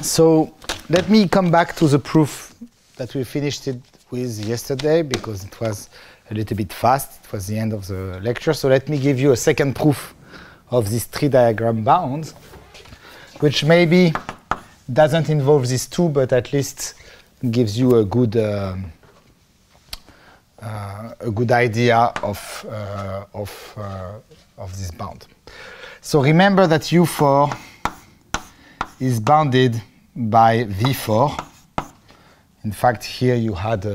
So let me come back to the proof that we finished it with yesterday, because it was a little bit fast. It was the end of the lecture. So let me give you a second proof of this tree-diagram bound, which maybe doesn't involve these two, but at least gives you a good idea of this bound. So remember that U4 is bounded by V4. In fact, here you had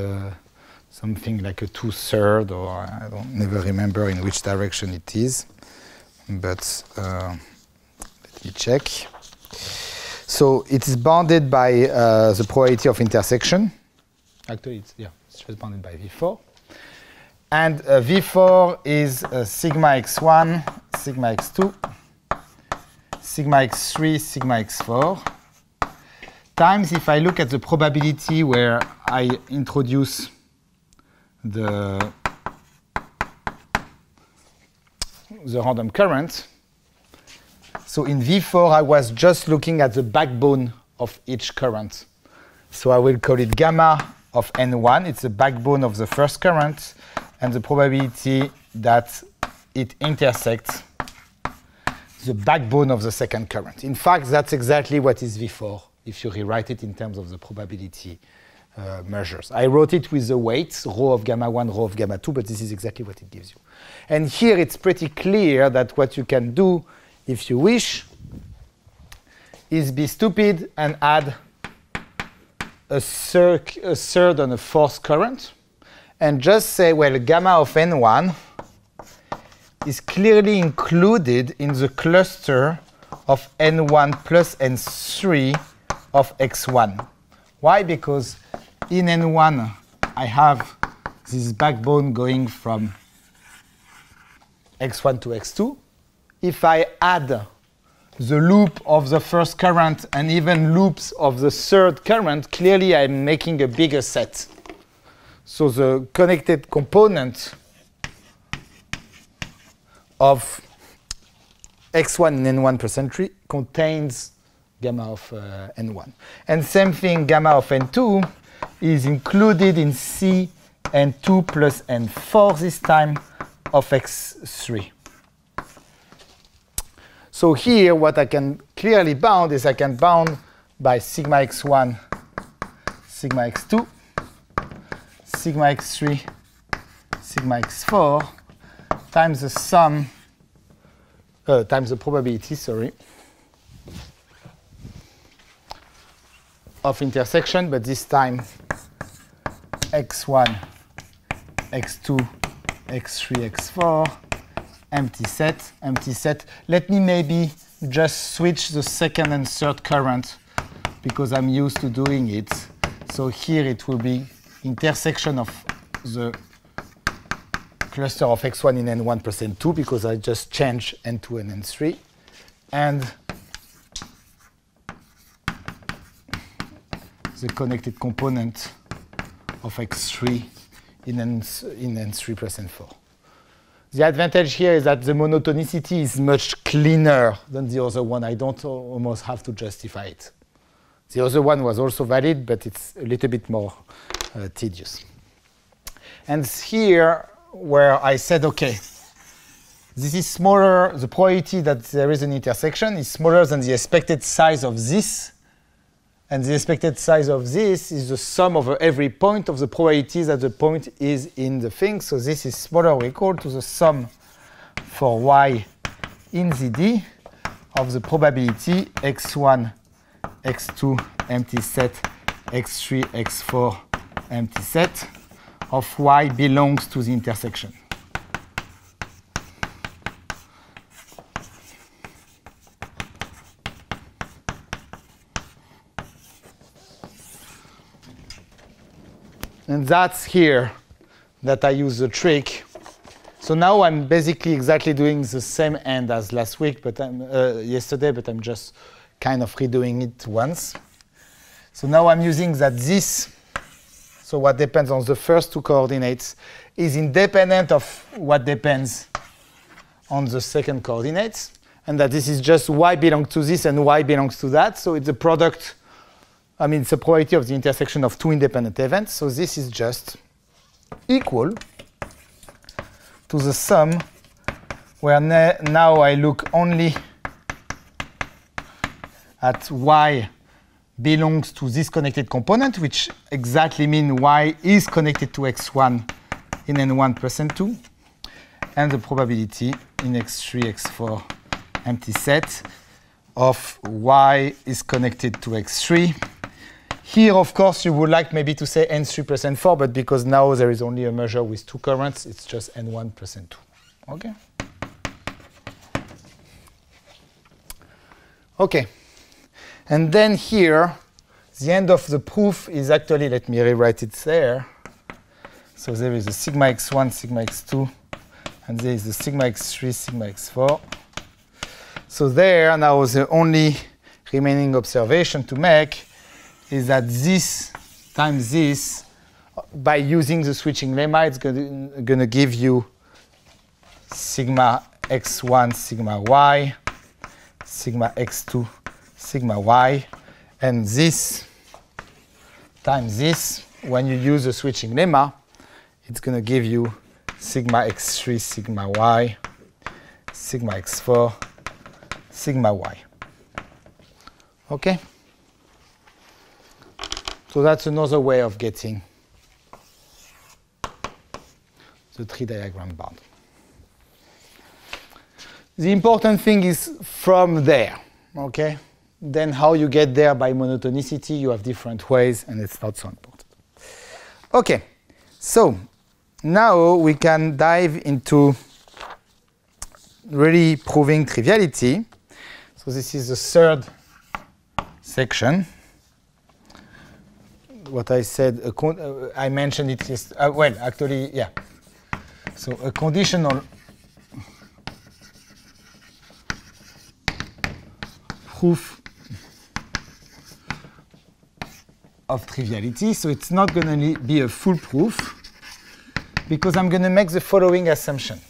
something like a 2/3, or I don't never remember in which direction it is, but let me check. So it is bounded by the probability of intersection. Actually, it's just bounded by V4. And V4 is sigma x1, sigma x2, sigma x3, sigma x4, times, if I look at the probability where I introduce the random current. So in V4, I was just looking at the backbone of each current. So I will call it gamma of N1. It's the backbone of the first current, and the probability that it intersects the backbone of the second current. In fact, that's exactly what is V4, if you rewrite it in terms of the probability measures. I wrote it with the weights, rho of gamma 1, rho of gamma 2, but this is exactly what it gives you. And here it's pretty clear that what you can do, if you wish, is be stupid and add a third and a fourth current, and just say, well, gamma of N1 is clearly included in the cluster of N1 plus N3 of X1. Why? Because in N1, I have this backbone going from X1 to X2. If I add the loop of the first current and even loops of the third current, clearly I'm making a bigger set. So the connected component of X1 in N1 plus N3 contains gamma of N1. And same thing, gamma of N2 is included in C N2 plus N4 this time of X3. So here, what I can clearly bound is I can bound by sigma x1, sigma x2, sigma x3, sigma x4 times the sum, times the probability, sorry, of intersection, but this time x1, x2, x3, x4, empty set, empty set. Let me maybe just switch the second and third current because I'm used to doing it. So here it will be intersection of the cluster of x1 in N1 plus N2 because I just change N2 and N3. And the connected component of x3 in N3 plus N4. The advantage here is that the monotonicity is much cleaner than the other one. I don't almost have to justify it. The other one was also valid, but it's a little bit more tedious. And here where I said, OK, this is smaller. The probability that there is an intersection is smaller than the expected size of this. And the expected size of this is the sum over every point of the probabilities that the point is in the thing. So this is smaller or equal to the sum for y in ZD of the probability x1, x2, empty set, x3, x4, empty set of y belongs to the intersection. And that's here that I use the trick. So now I'm basically exactly doing the same end as last week, but yesterday, but I'm just kind of redoing it once. So now I'm using that this, so what depends on the first two coordinates, is independent of what depends on the second coordinates, and that this is just y belongs to this and y belongs to that. So it's a product I mean, it's the probability of the intersection of two independent events. So this is just equal to the sum where now I look only at y belongs to this connected component, which exactly means y is connected to x1 in n1 plus n2, and the probability in x3, x4 empty set of y is connected to x3. Here, of course, you would like maybe to say n3 plus n4, but because now there is only a measure with two currents, it's just n1 plus n2. Okay? Okay. And then here, the end of the proof is actually, let me rewrite it there. So there is a sigma x1, sigma x2, and there is the sigma x3, sigma x4. So there, now the only remaining observation to make is that this times this, by using the switching lemma, it's going to give you sigma x1, sigma y, sigma x2, sigma y, and this times this, when you use the switching lemma, it's going to give you sigma x3, sigma y, sigma x4, sigma y. Okay? So that's another way of getting the tree diagram bound. The important thing is from there, okay? Then how you get there by monotonicity, you have different ways, and it's not so important. Okay, so now we can dive into really proving triviality. So this is the third section. What I said, I mentioned it is, well, actually, yeah. So a conditional proof of triviality. So it's not going to be a full proof because I'm going to make the following assumption.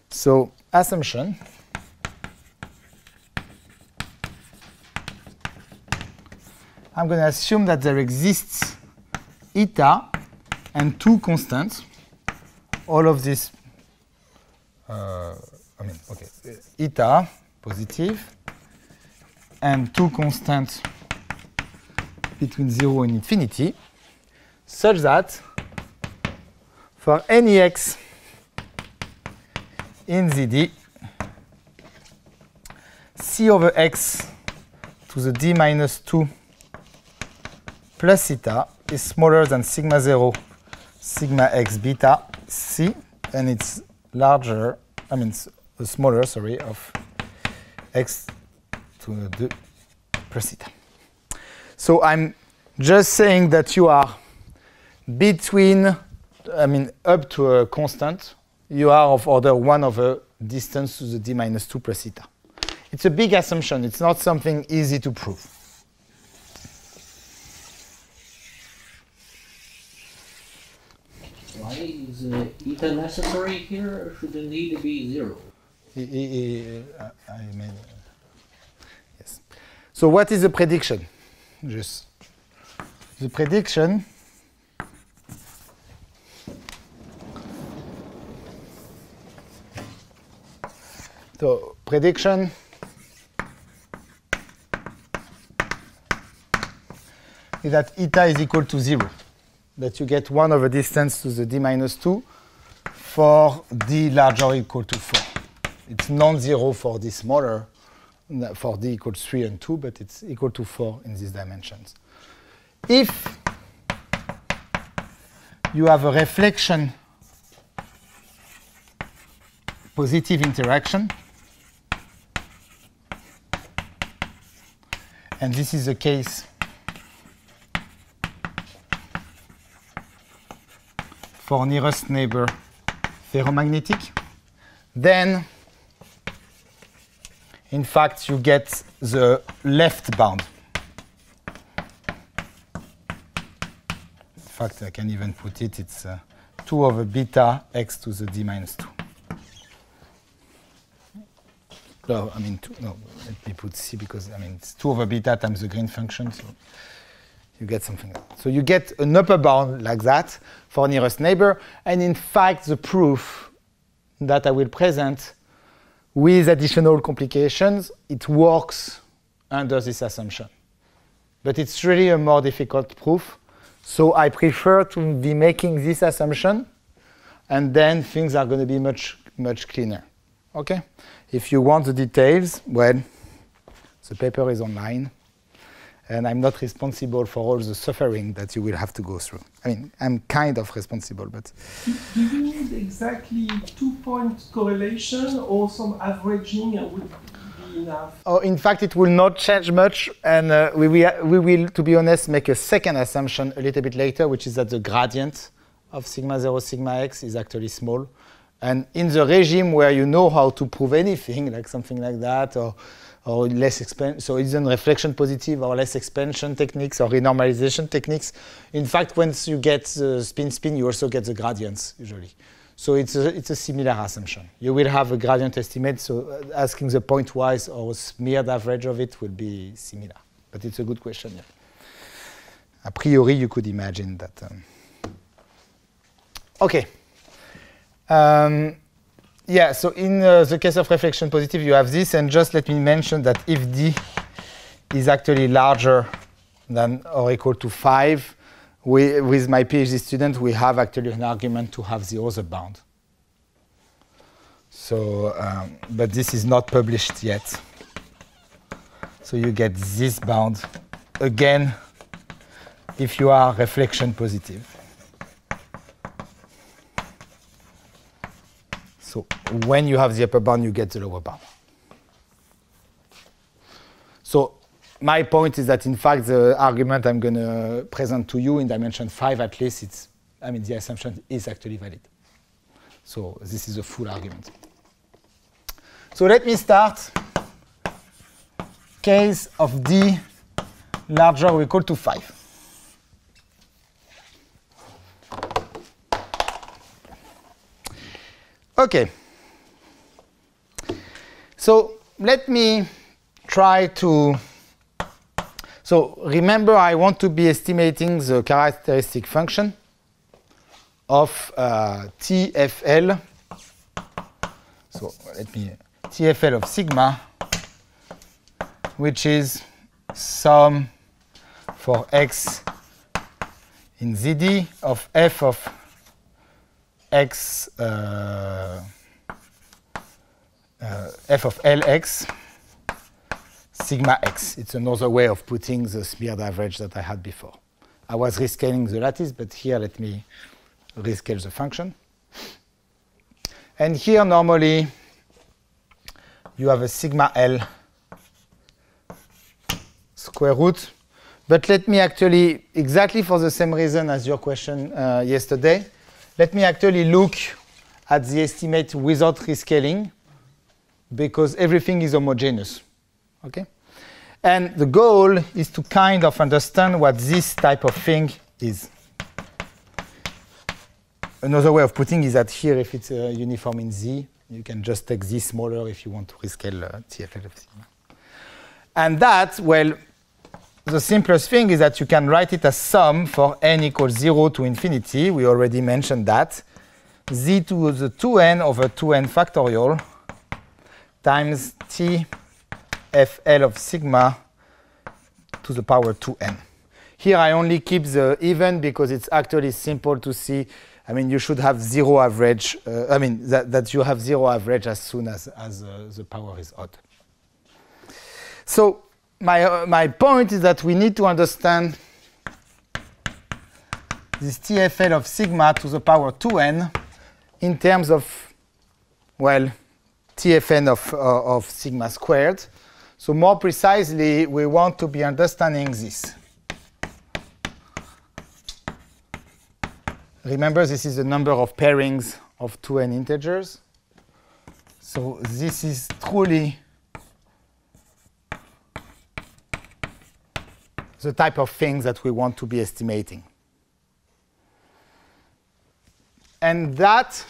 So assumption. I'm going to assume that there exists eta and two constants. All of this, eta positive and two constants between 0 and infinity, such that for any x in ZD, C over x to the d minus 2 plus eta is smaller than sigma 0, sigma x beta C, and it's larger, smaller, sorry, of x to the 2 plus eta. So I'm just saying that you are between, up to a constant, you are of order 1 over distance to the d minus 2 plus eta. It's a big assumption. It's not something easy to prove. Why is eta necessary here, or should it need to be 0? Yes. So what is the prediction? Just the prediction so prediction is that eta is equal to 0. That you get 1 over distance to the d minus 2 for d larger or equal to 4. It's non-zero for d smaller, for d equals 3 and 2, but it's equal to 4 in these dimensions. If you have a reflection positive interaction, and this is the case for nearest neighbor ferromagnetic, then in fact you get the left bound. In fact, I can even put it, it's 2 over beta x to the d minus 2. No, I mean, no, let me put C because, I mean, it's 2 over beta times the green function, so you get something like that. So you get an upper bound like that for nearest neighbor. And in fact, the proof that I will present with additional complications, it works under this assumption. But it's really a more difficult proof. So I prefer to be making this assumption, and then things are going to be much, much cleaner. Okay? If you want the details, well, the paper is online, and I'm not responsible for all the suffering that you will have to go through. I mean, I'm kind of responsible, but... Do you need exactly 2-point correlation, or some averaging would be enough? Oh, in fact, it will not change much, and we will, to be honest, make a second assumption a little bit later, which is that the gradient of sigma 0, sigma x is actually small. And in the regime where you know how to prove anything, like something like that, or less expansion, so it's in reflection positive or less expansion techniques or renormalization techniques. In fact, once you get the spin-spin, you also get the gradients, usually. So it's a similar assumption. You will have a gradient estimate, so asking the pointwise or smeared average of it will be similar. But it's a good question, yeah. A priori, you could imagine that. OK. Yeah, so in the case of reflection positive, you have this. And just let me mention that if D is actually larger than or equal to 5, with my PhD student, we have actually an argument to have the other bound. So, but this is not published yet. So you get this bound, again, if you are reflection positive. So when you have the upper bound, you get the lower bound. So my point is that, in fact, the argument I'm going to present to you in dimension 5, at least, the assumption is actually valid. So this is a full argument. So let me start. Case of D larger or equal to 5. OK. So let me try to... So remember, I want to be estimating the characteristic function of TFL. So let me... TFL of sigma, which is sum for x in ZD of f of x f of Lx sigma x. It's another way of putting the smeared average that I had before. I was rescaling the lattice, but here let me rescale the function. And here normally you have a sigma L square root. But let me actually, exactly for the same reason as your question yesterday, let me actually look at the estimate without rescaling, because everything is homogeneous. Okay? And the goal is to kind of understand what this type of thing is. Another way of putting is that here, if it's uniform in Z, you can just take Z smaller if you want to rescale TFL of sigma. And that, well, the simplest thing is that you can write it as sum for n equals 0 to infinity. We already mentioned that. Z to the 2n over 2n factorial times TFL of sigma to the power 2n. Here I only keep the even because it's actually simple to see. I mean, you should have zero average. That you have zero average as soon as the power is odd. So my point is that we need to understand this TFL of sigma to the power 2n in terms of, well, TFN of sigma squared. So more precisely, we want to be understanding this. Remember, this is the number of pairings of 2n integers. So this is truly the type of things that we want to be estimating. And that,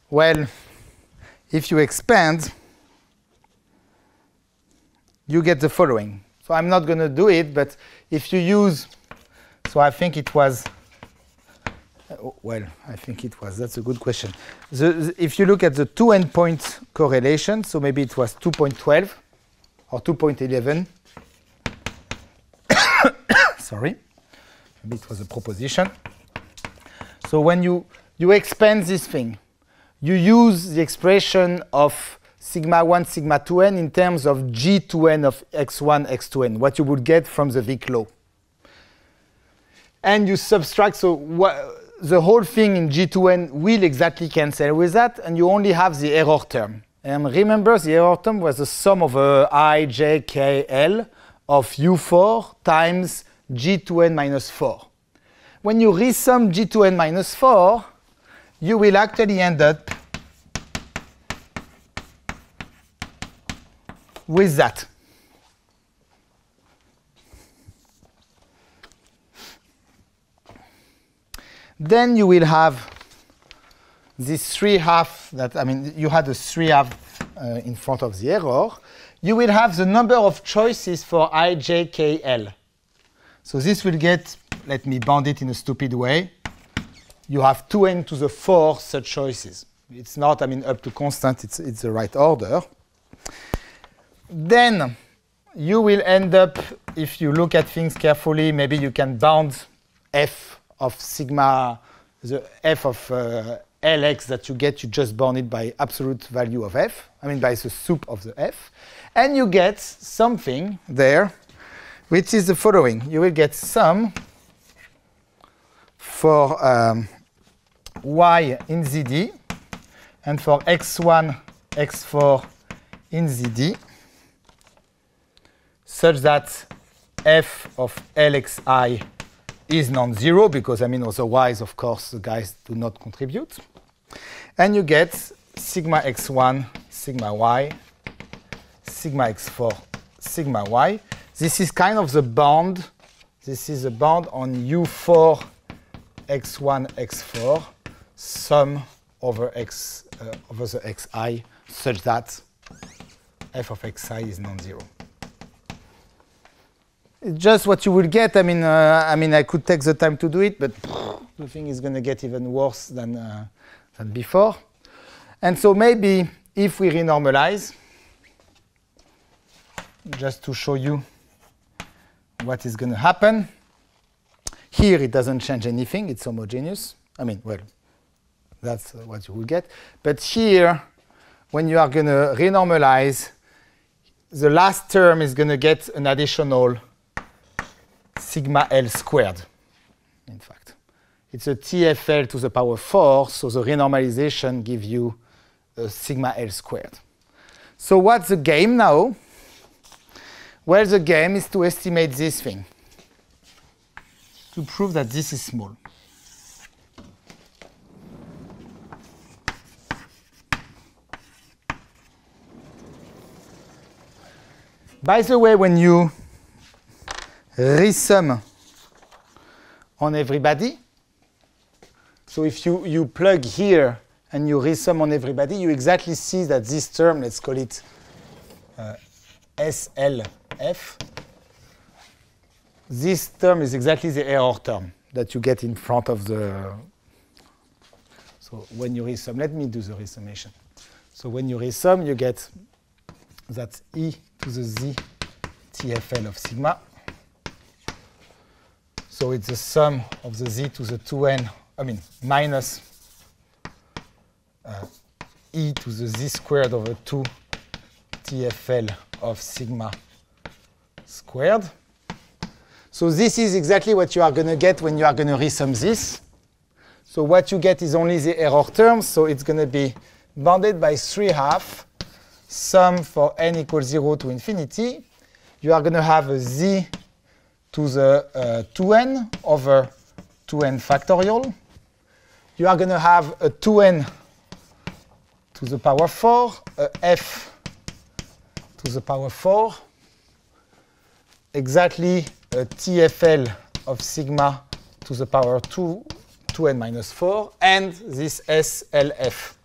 well, if you expand, you get the following. So I'm not going to do it, but if you use, so I think it was, well, I think it was, that's a good question. If you look at the two endpoint correlation, so maybe it was 2.12 or 2.11. Sorry, maybe it was a proposition. So when you expand this thing, you use the expression of sigma 1, sigma 2n in terms of g2n of x1, x2n, what you would get from the Wick law. And you subtract, so the whole thing in g2n will exactly cancel with that, and you only have the error term. And remember, the error term was the sum of I, j, k, l of u4 times g2n minus 4. When you resum g2n minus 4, you will actually end up with that. Then you will have this 3/2 that, I mean, you had a 3/2 in front of the error. You will have the number of choices for I, j, k, l. So this will get, let me bound it in a stupid way. You have 2n to the 4 such choices. It's not, I mean, up to constant, it's the right order. Then you will end up, if you look at things carefully, maybe you can bound f of sigma, the f of lx that you get, you just bound it by absolute value of f, I mean by the sup of the f, and you get something there, which is the following. You will get sum for y in ZD and for x1, x4 in ZD, such that f of lxi is non-zero, because, I mean, otherwise, of course, the guys do not contribute. And you get sigma x1, sigma y, sigma x4, sigma y. This is kind of the bound. This is a bound on u4, x1, x4, sum over x over the xi, such that f of xi is non-zero. It's just what you will get. I mean, I could take the time to do it, but the thing is going to get even worse than before. And so maybe if we renormalize, just to show you what is going to happen, here it doesn't change anything. It's homogeneous. I mean, well, that's what you will get. But here, when you are going to renormalize, the last term is going to get an additional sigma L squared, in fact. It's a TFL to the power 4, so the renormalization gives you a sigma L squared. So what's the game now? Well, the game is to estimate this thing, to prove that this is small. By the way, when you resum on everybody, so if you plug here and you resum on everybody, you exactly see that this term, let's call it SLF, this term is exactly the error term that you get in front of the, so when you resum, let me do the resummation. So when you resum, you get that e to the z TFL of sigma. So it's the sum of the z to the 2n, I mean, minus e to the z squared over 2 TFL of sigma squared. So this is exactly what you are going to get when you are going to resum this. So what you get is only the error term, so it's going to be bounded by 3/2 sum for n equals 0 to infinity. You are going to have a z to the 2n over 2n factorial. You are going to have a 2n to the power 4, a f to the power 4, exactly a TFL of sigma to the power 2n minus 4, and this SLF.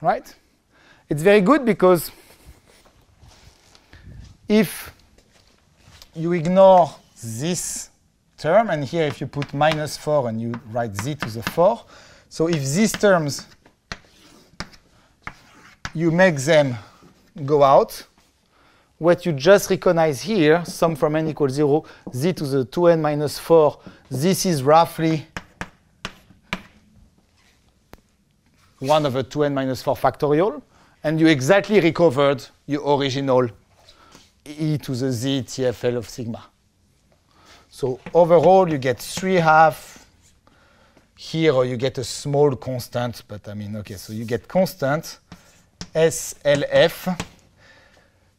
right? It's very good because if you ignore this term, and here if you put -4 and you write z to the 4, so if these terms, you make them go out, what you just recognize here, sum from n equals 0, z to the 2n minus 4, this is roughly 1 over 2n minus 4 factorial, and you exactly recovered your original e to the z TFL of sigma. So overall, you get 3/2 here, or you get a small constant, but I mean, okay, so you get constant SLF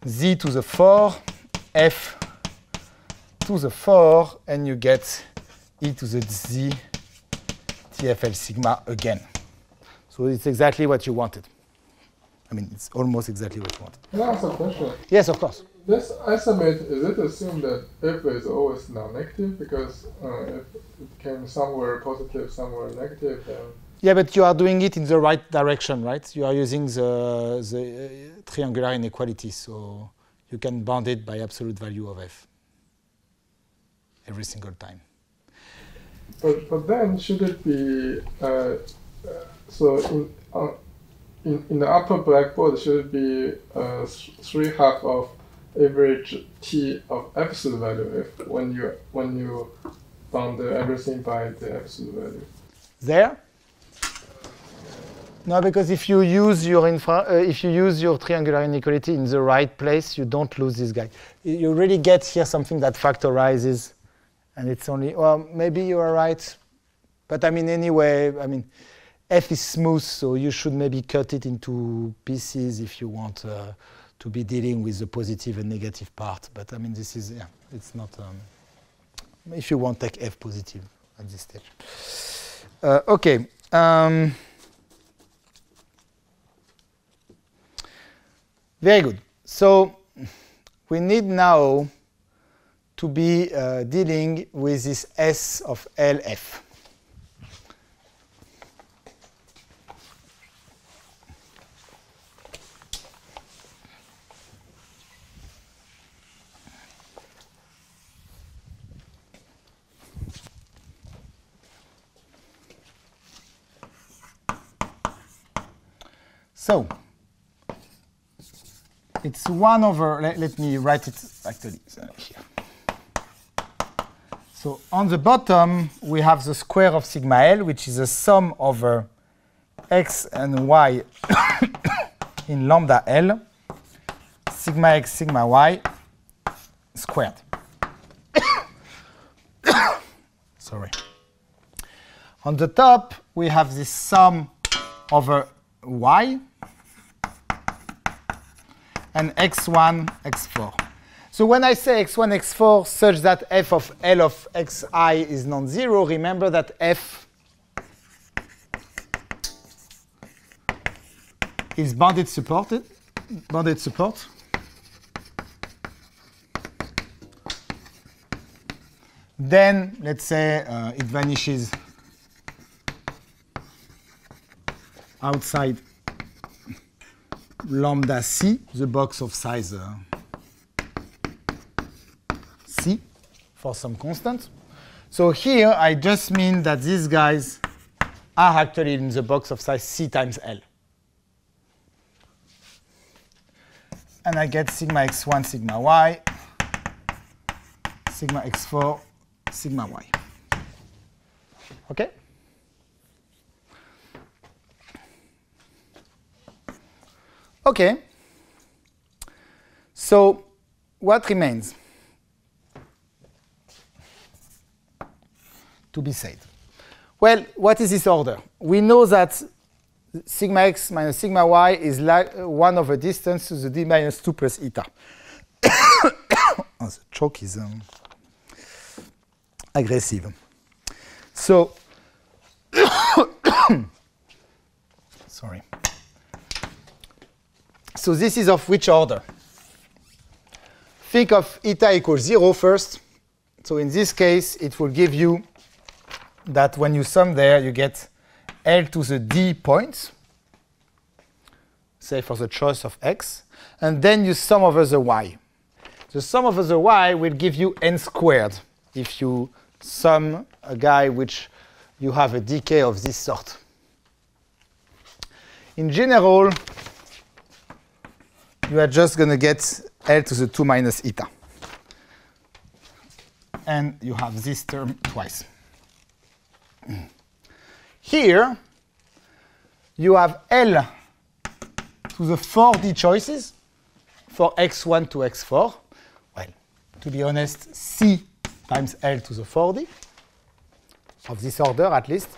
z to the 4, f to the 4, and you get e to the z TFL sigma again. So it's exactly what you wanted. I mean, it's almost exactly what you wanted. Can I ask a question? Yes, of course. This estimate, is it assumed that f is always non-negative? Because if it came somewhere positive, somewhere negative, then... Yeah, but you are doing it in the right direction, right? You are using the triangular inequality, so you can bound it by absolute value of f every single time. But then should it be so in the upper blackboard should it be 3/2 of average t of absolute value if when you bound everything by the absolute value? There? No, because if you use your triangular inequality in the right place, you don't lose this guy. You really get here something that factorizes, and it's only, well, maybe you are right, but I mean, anyway, I mean, f is smooth, so you should maybe cut it into pieces if you want to be dealing with the positive and negative part. But I mean, this is, yeah, it's not, if you want, take f positive at this stage. Okay. Very good. So we need now to be dealing with this S of LF. So it's 1 over, let me write it actually here. So on the bottom, we have the square of sigma L, which is the sum over x and y in lambda L, sigma x, sigma y squared. Sorry. On the top, we have this sum over y and x1, x4. So when I say x1, x4 such that f of L of xi is non-zero, remember that f is bounded support. Then let's say it vanishes outside lambda c, the box of size c for some constant. So here I just mean that these guys are actually in the box of size c times L. And I get sigma x1, sigma y, sigma x4, sigma y. Okay? Okay. So what remains to be said? Well, what is this order? We know that sigma x minus sigma y is 1 over distance to the d minus 2 plus eta. Oh, the choke is aggressive. So, sorry. So this is of which order? Think of eta equals 0 first. So in this case, it will give you that when you sum there, you get L to the d points. say for the choice of x, and then you sum over the y. The sum over the y will give you n squared if you sum a guy which you have a decay of this sort. In general, you are just going to get L to the 2 minus eta. And you have this term twice. Here, you have L to the 4D choices for x1 to x4. Well, to be honest, C times L to the 4D, of this order at least.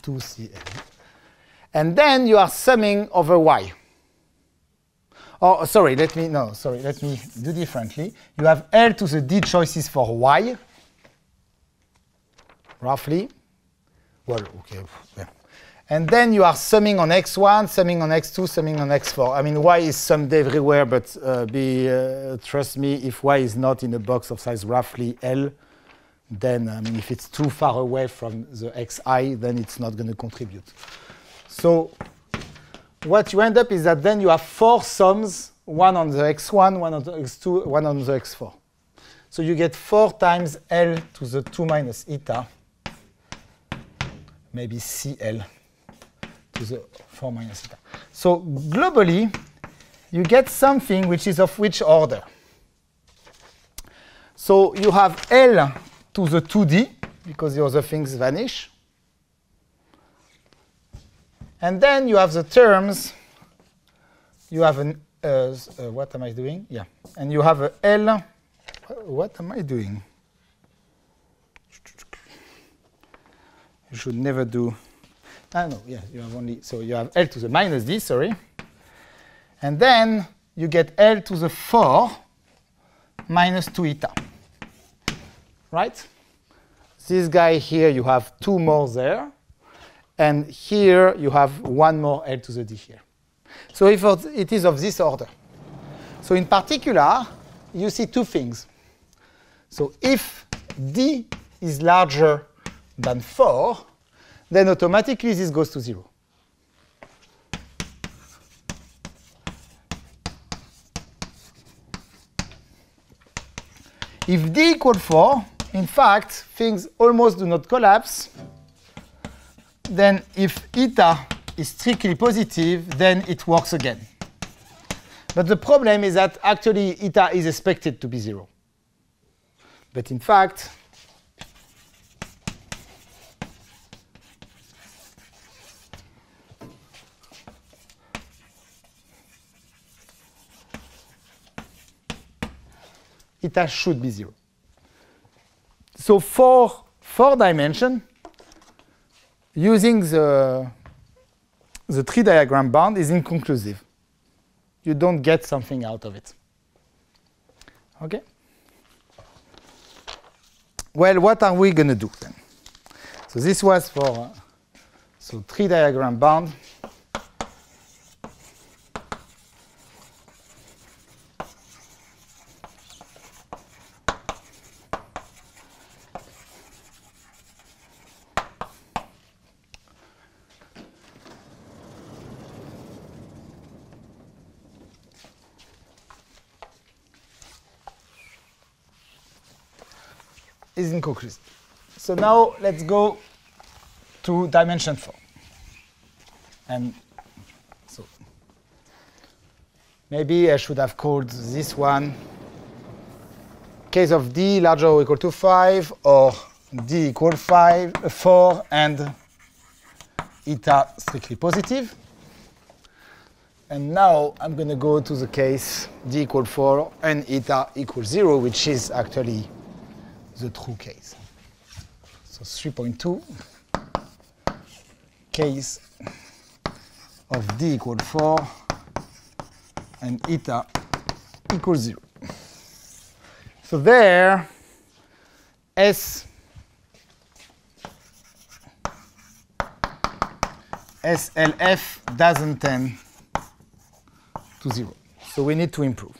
2CL. And then you are summing over y. Oh, sorry, let me do differently. You have L to the D choices for y, roughly. Well, okay. Yeah. And then you are summing on x1, summing on x2, summing on x4. I mean, y is summed everywhere, but trust me, if y is not in a box of size roughly L, then I mean, if it's too far away from the xi, then it's not going to contribute. So what you end up is that then you have 4 sums, one on the x1, one on the x2, one on the x4. So you get 4 times L to the 2 minus eta, maybe CL to the 4 minus eta. So globally, you get something which is of which order? So you have L to the 2D, because the other things vanish. And then you have the terms. You have an, what am I doing? Yeah. And you have a L. What am I doing? You should never do. Ah, no, yeah, you have only. So you have L to the minus D, sorry. And then you get L to the 4 minus 2 eta. Right? This guy here, you have 2 more there. And here you have 1 more L to the D here. So if it is of this order. So in particular, you see 2 things. So if D is larger than 4, then automatically this goes to 0. If D equals 4, in fact, things almost do not collapse. Then if eta is strictly positive, then it works again. But the problem is that actually eta is expected to be 0. But in fact, eta should be 0. So for 4 dimension, using the tree diagram bound is inconclusive. You don't get something out of it. Okay? Well, what are we going to do then? So this was for so tree diagram bound. Is inconclusive. So now let's go to dimension 4. And so maybe I should have called this one case of D larger or equal to 5, or D equal 4 and eta strictly positive. And now I'm going to go to the case D equal 4 and eta equals 0, which is actually the true case. So 3.2, case of D equal 4 and eta equals 0. So there, SLF doesn't tend to 0. So we need to improve.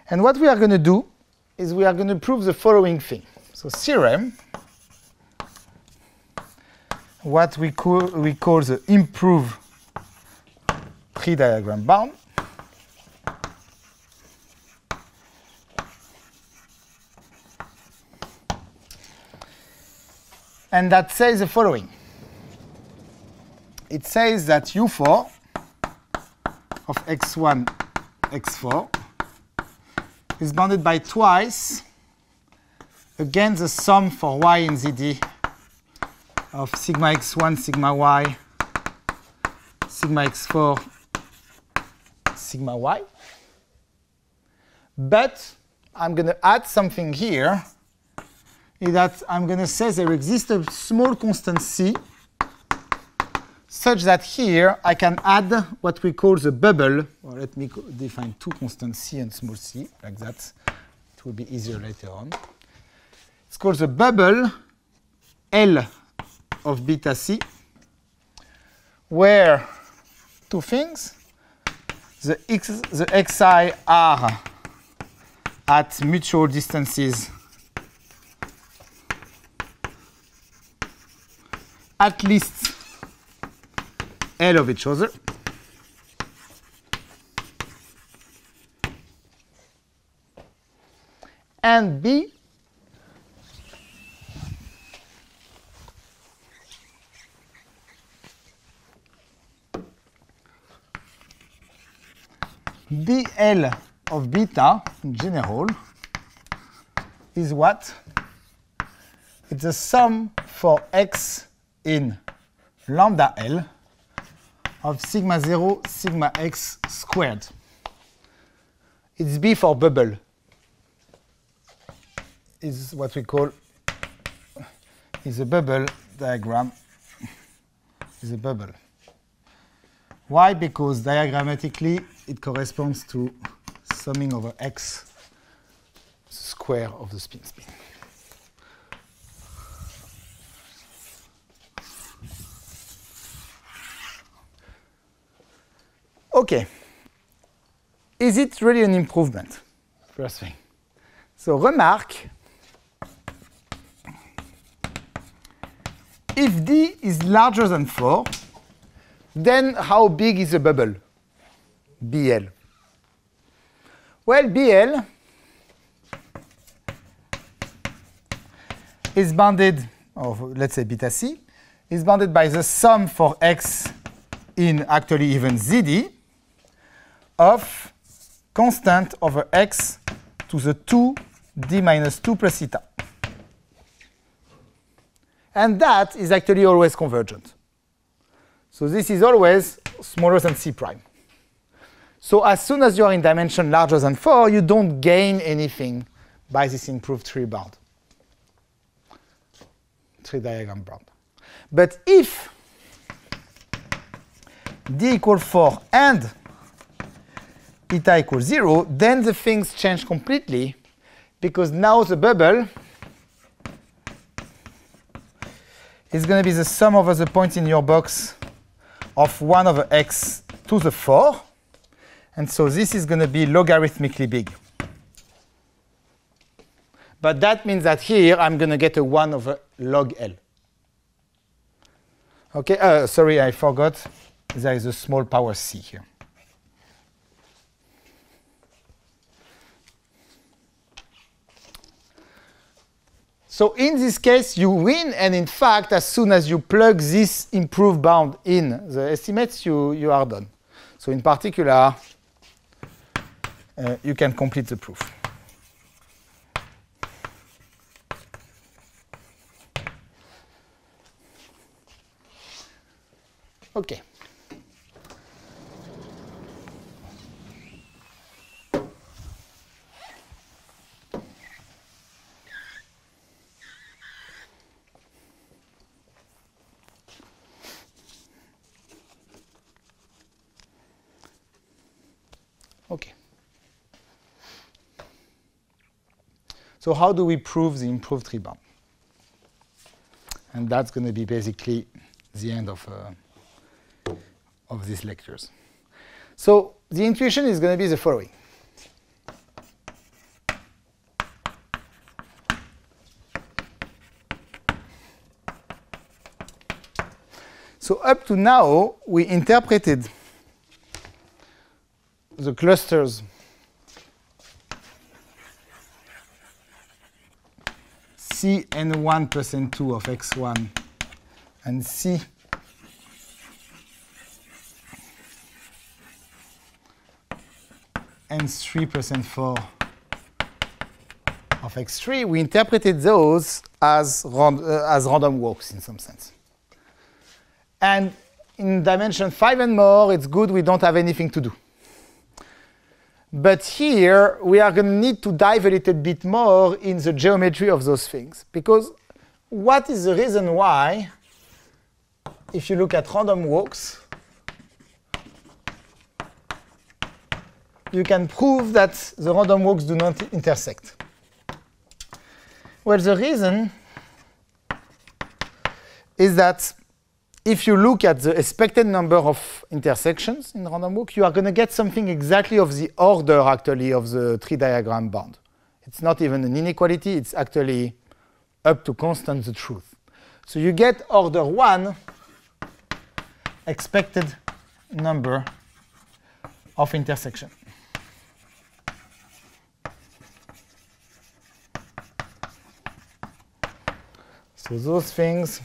And what we are going to do is we are going to prove the following thing. So theorem, what we call the improved tree diagram bound. And that says the following. It says that U4 of x1, x4 is bounded by twice again the sum for y in ZD of sigma x1, sigma y, sigma x4, sigma y. But I'm going to add something here, is that I'm going to say there exists a small constant c such that here I can add what we call the bubble. Well, let me define two constants c and small c, like that. It will be easier later on. It's called the bubble L of beta c, where two things. The xi are at mutual distances at least L of each other. And B BL of beta in general is what? It's the sum for x in lambda L of sigma 0 sigma x squared. It's B for bubble. Is what we call is a bubble diagram. Is a bubble. Why? Because diagrammatically it corresponds to summing over x square of the spin. Okay. Is it really an improvement? First thing. So remark, if D is larger than 4, then how big is the bubble? BL. Well, BL is bounded, or let's say beta C, is bounded by the sum for x in actually even ZD of constant over x to the 2d minus 2 plus theta. And that is actually always convergent. So this is always smaller than C prime. So as soon as you are in dimension larger than 4, you don't gain anything by this improved tree bound, tree diagram bound. But if D equals 4 and eta equals 0, then the things change completely, because now the bubble is going to be the sum over the points in your box of 1 over x to the 4. And so this is going to be logarithmically big. But that means that here I'm going to get a 1 over log L. Okay, sorry, I forgot. There is a small power c here. So in this case, you win, and in fact, as soon as you plug this improved bound in the estimates, you are done. So in particular, you can complete the proof. Okay. Okay. So how do we prove the improved tree bound? And that's going to be basically the end of these lectures. So the intuition is going to be the following. So up to now, we interpreted the clusters C n1 plus n2 of x1 and C n3 plus n4 of x3, we interpreted those as random walks in some sense. And in dimension 5 and more, it's good we don't have anything to do. But here, we are going to need to dive a little bit more in the geometry of those things. Because what is the reason why, if you look at random walks, you can prove that the random walks do not intersect? Well, the reason is that if you look at the expected number of intersections in random walk, you are going to get something exactly of the order, actually, of the tree diagram bound. It's not even an inequality. It's actually up to constant the truth. So you get order 1 expected number of intersection. So those things,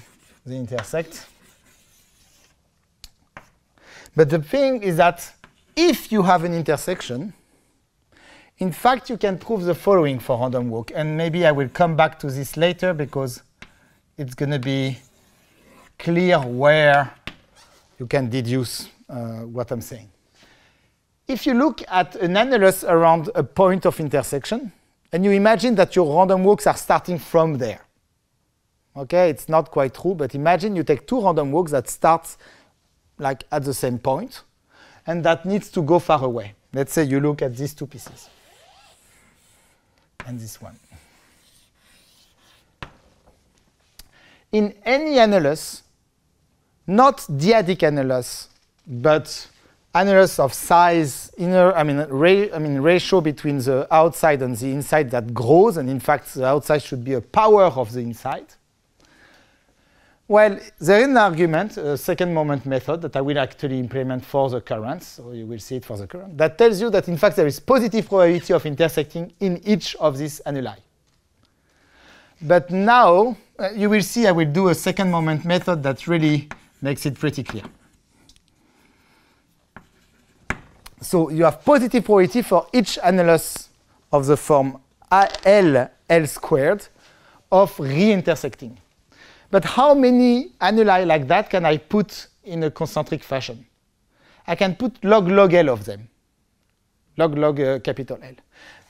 they intersect. But the thing is that if you have an intersection, in fact, you can prove the following for random walk. And maybe I will come back to this later because it's going to be clear where you can deduce what I'm saying. If you look at an annulus around a point of intersection, and you imagine that your random walks are starting from there. Okay, it's not quite true, but imagine you take two random walks that start like at the same point, and that needs to go far away. Let's say you look at these two pieces, and this one. In any annulus, not dyadic annulus, but annulus of size, ratio between the outside and the inside that grows, and in fact the outside should be a power of the inside. Well, there is an argument, a second moment method that I will actually implement for the currents, so you will see it for the current, that tells you that in fact there is positive probability of intersecting in each of these annuli. But now, you will see I will do a second moment method that really makes it pretty clear. So you have positive probability for each annulus of the form L squared of reintersecting. But how many annuli like that can I put in a concentric fashion? I can put log L of them, log capital L.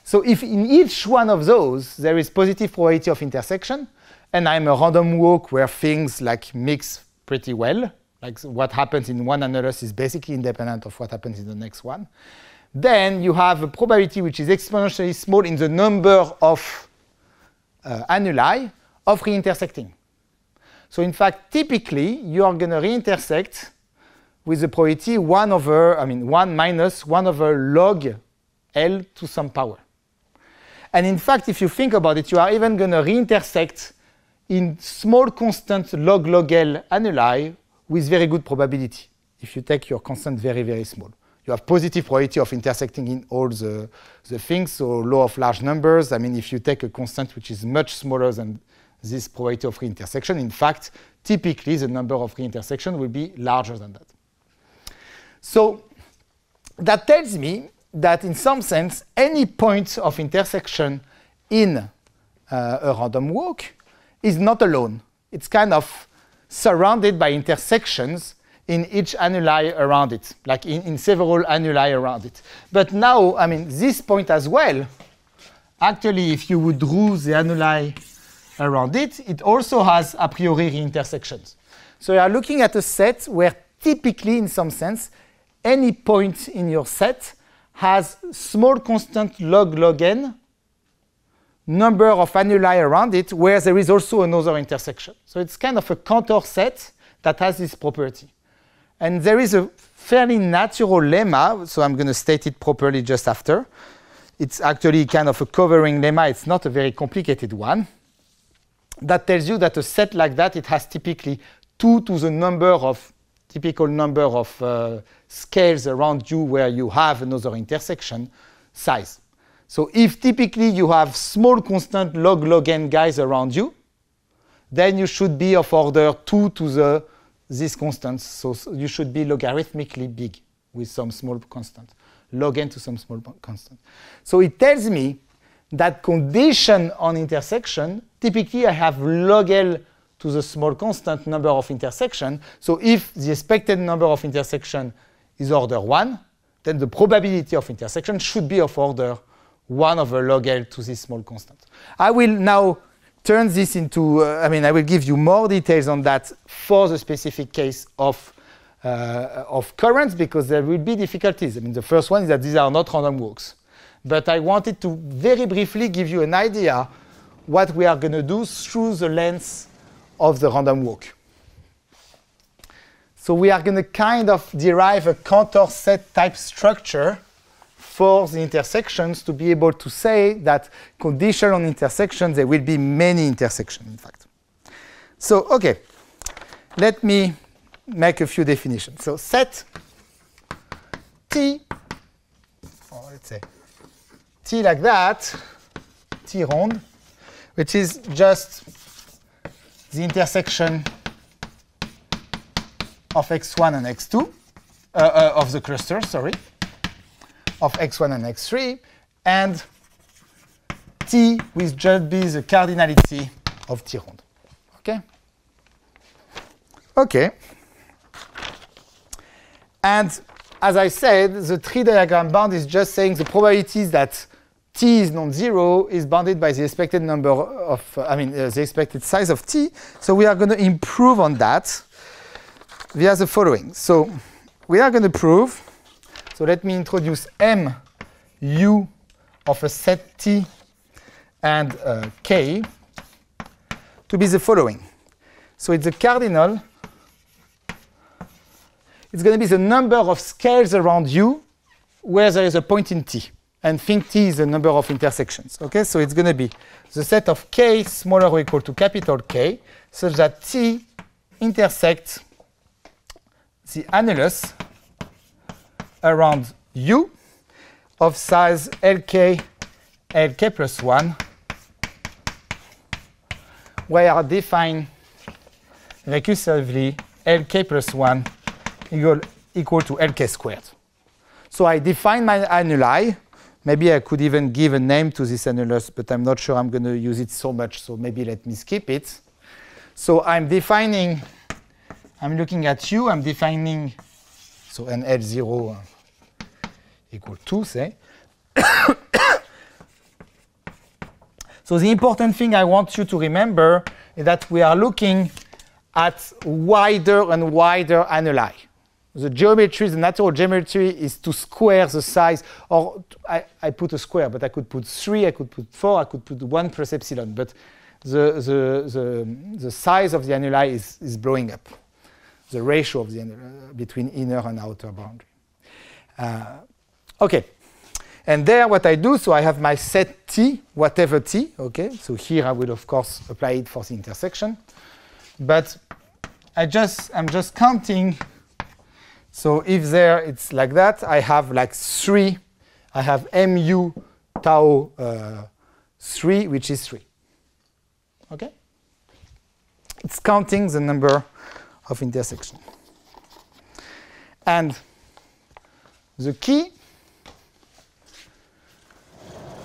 So if in each one of those there is positive probability of intersection, and I'm a random walk where things like mix pretty well, like what happens in one annulus is basically independent of what happens in the next one, then you have a probability which is exponentially small in the number of annuli of reintersecting. So in fact, typically, you are going to reintersect with the probability 1 minus 1 over log L to some power. And in fact, if you think about it, you are even going to reintersect in small constant log L annuli with very good probability. If you take your constant very, very small, you have positive probability of intersecting in all the things, so law of large numbers. I mean, if you take a constant which is much smaller than this probability of reintersection, in fact, typically the number of reintersection will be larger than that. So that tells me that in some sense, any point of intersection in a random walk is not alone. It's kind of surrounded by intersections in each annuli around it, like in several annuli around it. But now, I mean, this point as well, actually, if you would draw the annuli around it, it also has a priori intersections. So you are looking at a set where typically, in some sense, any point in your set has small constant log n number of annuli around it where there is also another intersection. So it's kind of a Cantor set that has this property. And there is a fairly natural lemma, so I'm going to state it properly just after. It's actually kind of a covering lemma. It's not a very complicated one. That tells you that a set like that, it has typically 2 to the number of typical number of scales around you where you have another intersection size. So if typically you have small constant log n guys around you, then you should be of order 2 to these constants. So you should be logarithmically big with some small constant, log n to some small constant. So it tells me that condition on intersection, typically I have log L to the small constant number of intersection. So if the expected number of intersection is order 1, then the probability of intersection should be of order 1 over log L to this small constant. I will now turn this into, I will give you more details on that for the specific case of currents, because there will be difficulties. The first one is that these are not random walks. But I wanted to very briefly give you an idea what we are going to do through the length of the random walk. So we are going to kind of derive a Cantor set type structure for the intersections to be able to say that condition on intersections, there will be many intersections, in fact. So, OK, let me make a few definitions. So set T, or let's say T like that, T round, which is just the intersection of x1 and x2, of the cluster, sorry, of x1 and x3, and T will just be the cardinality of T round. OK? OK. And as I said, the tree diagram bound is just saying the probabilities that T is non-zero is bounded by the expected number of, the expected size of T. So we are going to improve on that via the following. So we are going to prove, so let me introduce mu of a set T and K to be the following. So it's a cardinal. It's going to be the number of scales around you where there is a point in T. And think T is the number of intersections. Okay, so it's going to be the set of K smaller or equal to capital K, such that T intersects the annulus around U of size Lk plus 1, where I define recursively Lk plus 1 equal to Lk squared. So I define my annuli. Maybe I could even give a name to this annulus, but I'm not sure I'm going to use it so much, so maybe let me skip it. So I'm defining, I'm looking at U, I'm defining, so an L0 equal 2, say. So the important thing I want you to remember is that we are looking at wider and wider annuli. The geometry, the natural geometry is to square the size, or I put a square, but I could put 3, I could put 4, I could put 1 plus epsilon, but the size of the annuli is blowing up, the ratio of the annuli between inner and outer boundary. OK. And there what I do, so I have my set T, whatever T, OK? So here I will, of course, apply it for the intersection. But I'm just counting. So if there it's like that, I have like 3. I have mu tau 3, which is 3. OK? It's counting the number of intersections. And the key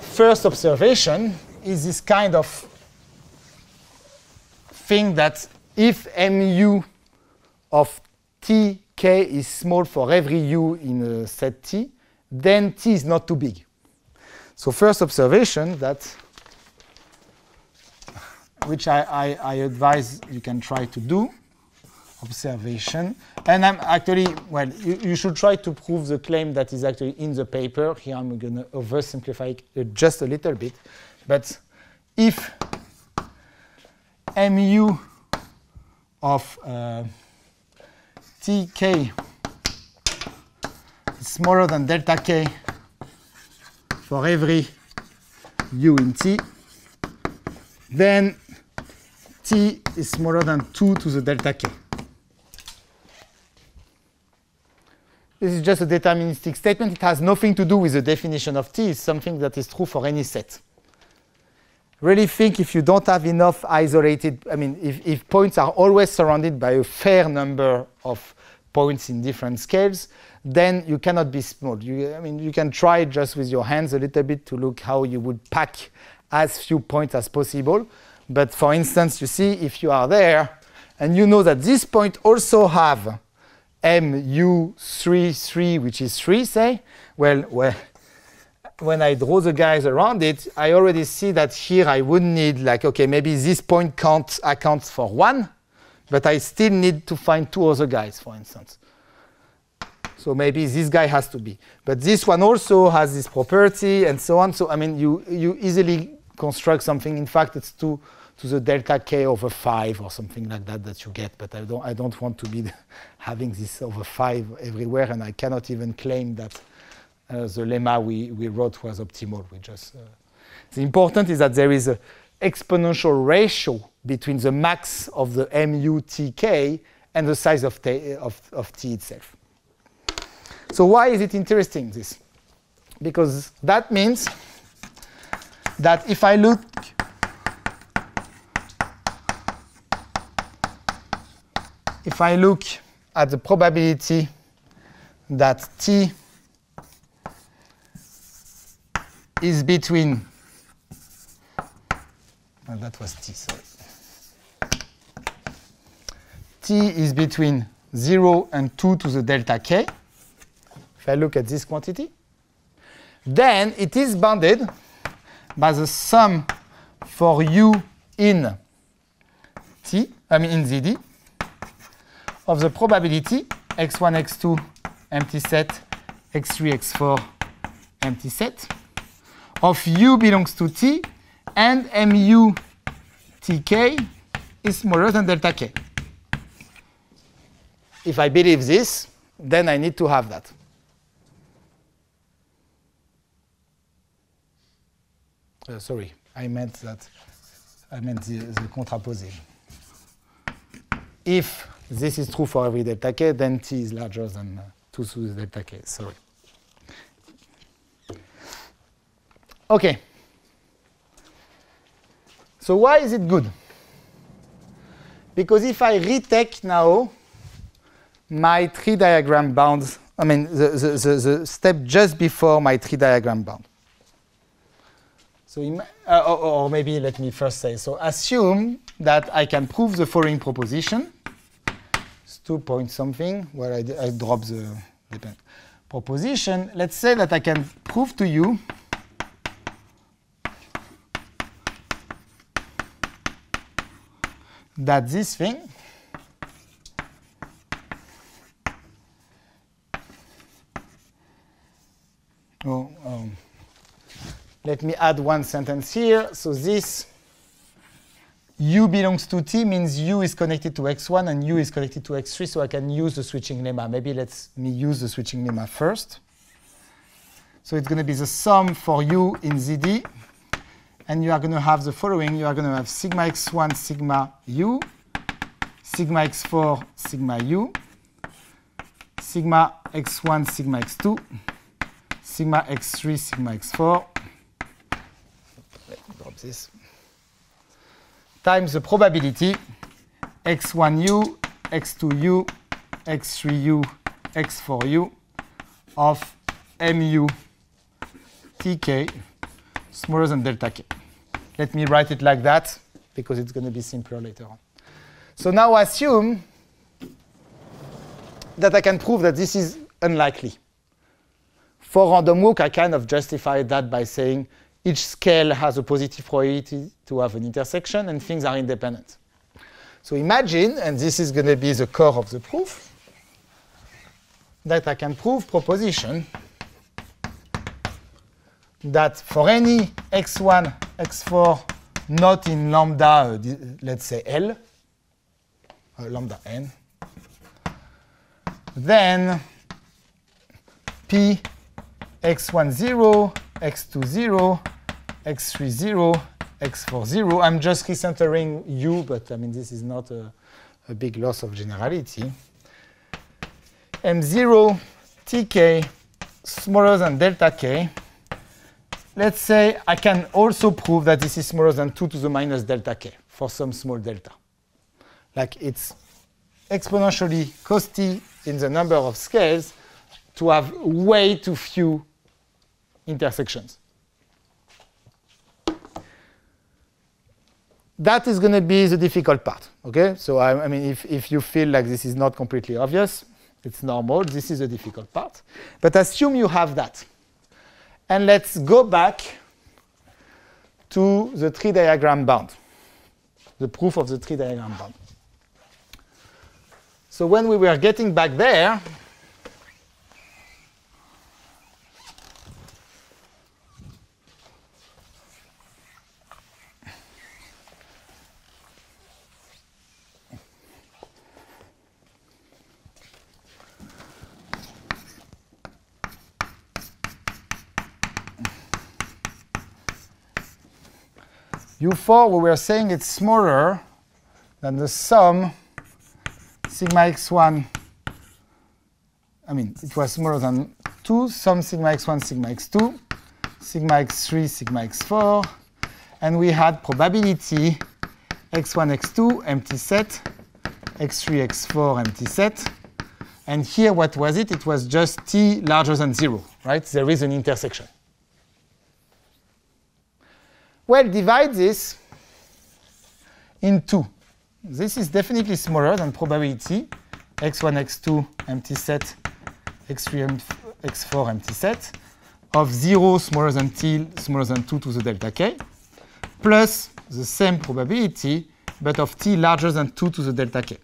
first observation is this kind of thing that if mu of Tk is small for every u in a set T, then T is not too big. So first observation that, which I advise you can try to do, observation. And I'm actually, well, you should try to prove the claim that is actually in the paper. Here I'm going to oversimplify it just a little bit. But if mu of Tk is smaller than delta k for every u in T, then T is smaller than 2 to the delta k. This is just a deterministic statement. It has nothing to do with the definition of T. It's something that is true for any set. Really think if you don't have enough isolated, I mean, if points are always surrounded by a fair number of points in different scales, then you cannot be small. I mean, you can try just with your hands a little bit to look how you would pack as few points as possible. But for instance, you see, if you are there, and you know that this point also have mu3, which is 3, say, well, when I draw the guys around it, I already see that here I would need, like, okay, maybe this point accounts for 1, but I still need to find 2 other guys, for instance. So maybe this guy has to be. But this one also has this property and so on. So, I mean, you easily construct something. In fact, it's 2 to the delta k over 5 or something like that that you get. But I don't want to be having this over 5 everywhere, and I cannot even claim that the lemma we wrote was optimal. The important is that there is an exponential ratio between the max of the mu tk and the size of t itself. So why is it interesting, this? Because that means that if I look at the probability that t is between, well, that was t, sorry. T is between 0 and 2 to the delta k. If I look at this quantity, then it is bounded by the sum for u in t, I mean in ZD, of the probability x1, x2, empty set, x3, x4, empty set, of u belongs to t, and mu tk is smaller than delta k. If I believe this, then I need to have that. Sorry, I meant the contraposé. If this is true for every delta k, then t is larger than 2 to the delta k. Sorry. Okay. So why is it good? Because if I retake now my tree diagram bounds, I mean the step just before my tree diagram bound. So or maybe let me first say, so assume that I can prove the following proposition. It's 2 point something, where I drop the dependent proposition. Let's say that I can prove to you that this thing let me add one sentence here. So this u belongs to t means u is connected to x1 and u is connected to x3, so I can use the switching lemma. Maybe let me use the switching lemma first. So it's going to be the sum for u in ZD, and you are going to have the following. You are going to have sigma x1 sigma u, sigma x4 sigma u, sigma x1 sigma x2, sigma x3 sigma x4, drop this, times the probability x1u, x2u, x3u, x4u of mu tk smaller than delta k. Let me write it like that because it's going to be simpler later on. So now assume that I can prove that this is unlikely. For random walk, I kind of justify that by saying each scale has a positive probability to have an intersection and things are independent. So imagine, and this is going to be the core of the proof, that I can prove proposition that for any x1, x4 not in lambda, let's say L, lambda n, then P x1 0, x2 0, x3 0, x4 0. I'm just recentering U, but I mean this is not a big loss of generality. M0 tk smaller than delta k, let's say I can also prove that this is smaller than 2 to the minus delta k for some small delta. Like it's exponentially costly in the number of scales to have way too few intersections. That is going to be the difficult part. Okay? So I mean, if you feel like this is not completely obvious, it's normal. This is the difficult part. But assume you have that. And let's go back to the tree diagram bound, the proof of the tree diagram bound. So when we were getting back there, U4, we were saying it's smaller than the sum sigma x1. I mean, it was smaller than 2, sum sigma x1, sigma x2, sigma x3, sigma x4. And we had probability x1, x2, empty set, x3, x4, empty set. And here, what was it? It was just t larger than 0, right? There is an intersection. Well, divide this in 2. This is definitely smaller than probability x1, x2, empty set, x3, x4, empty set, of 0 smaller than t smaller than 2 to the delta k, plus the same probability, but of t larger than 2 to the delta k.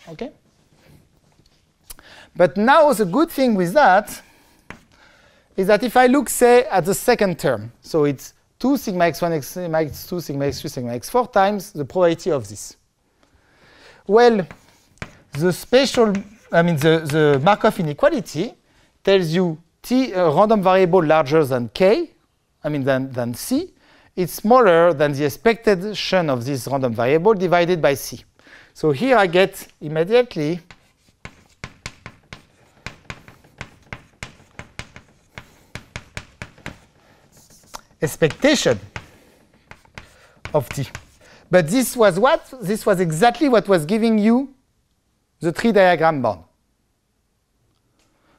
Okay? But now the good thing with that is that if I look, say, at the second term, so it's 2 sigma x1, sigma x2, sigma x3, sigma x4 times the probability of this. Well, the spatial, I mean, the Markov inequality tells you t, a random variable larger than k, I mean, than c, is smaller than the expectation of this random variable divided by c. So here I get immediately expectation of t. But this was what? This was exactly what was giving you the tree diagram bound.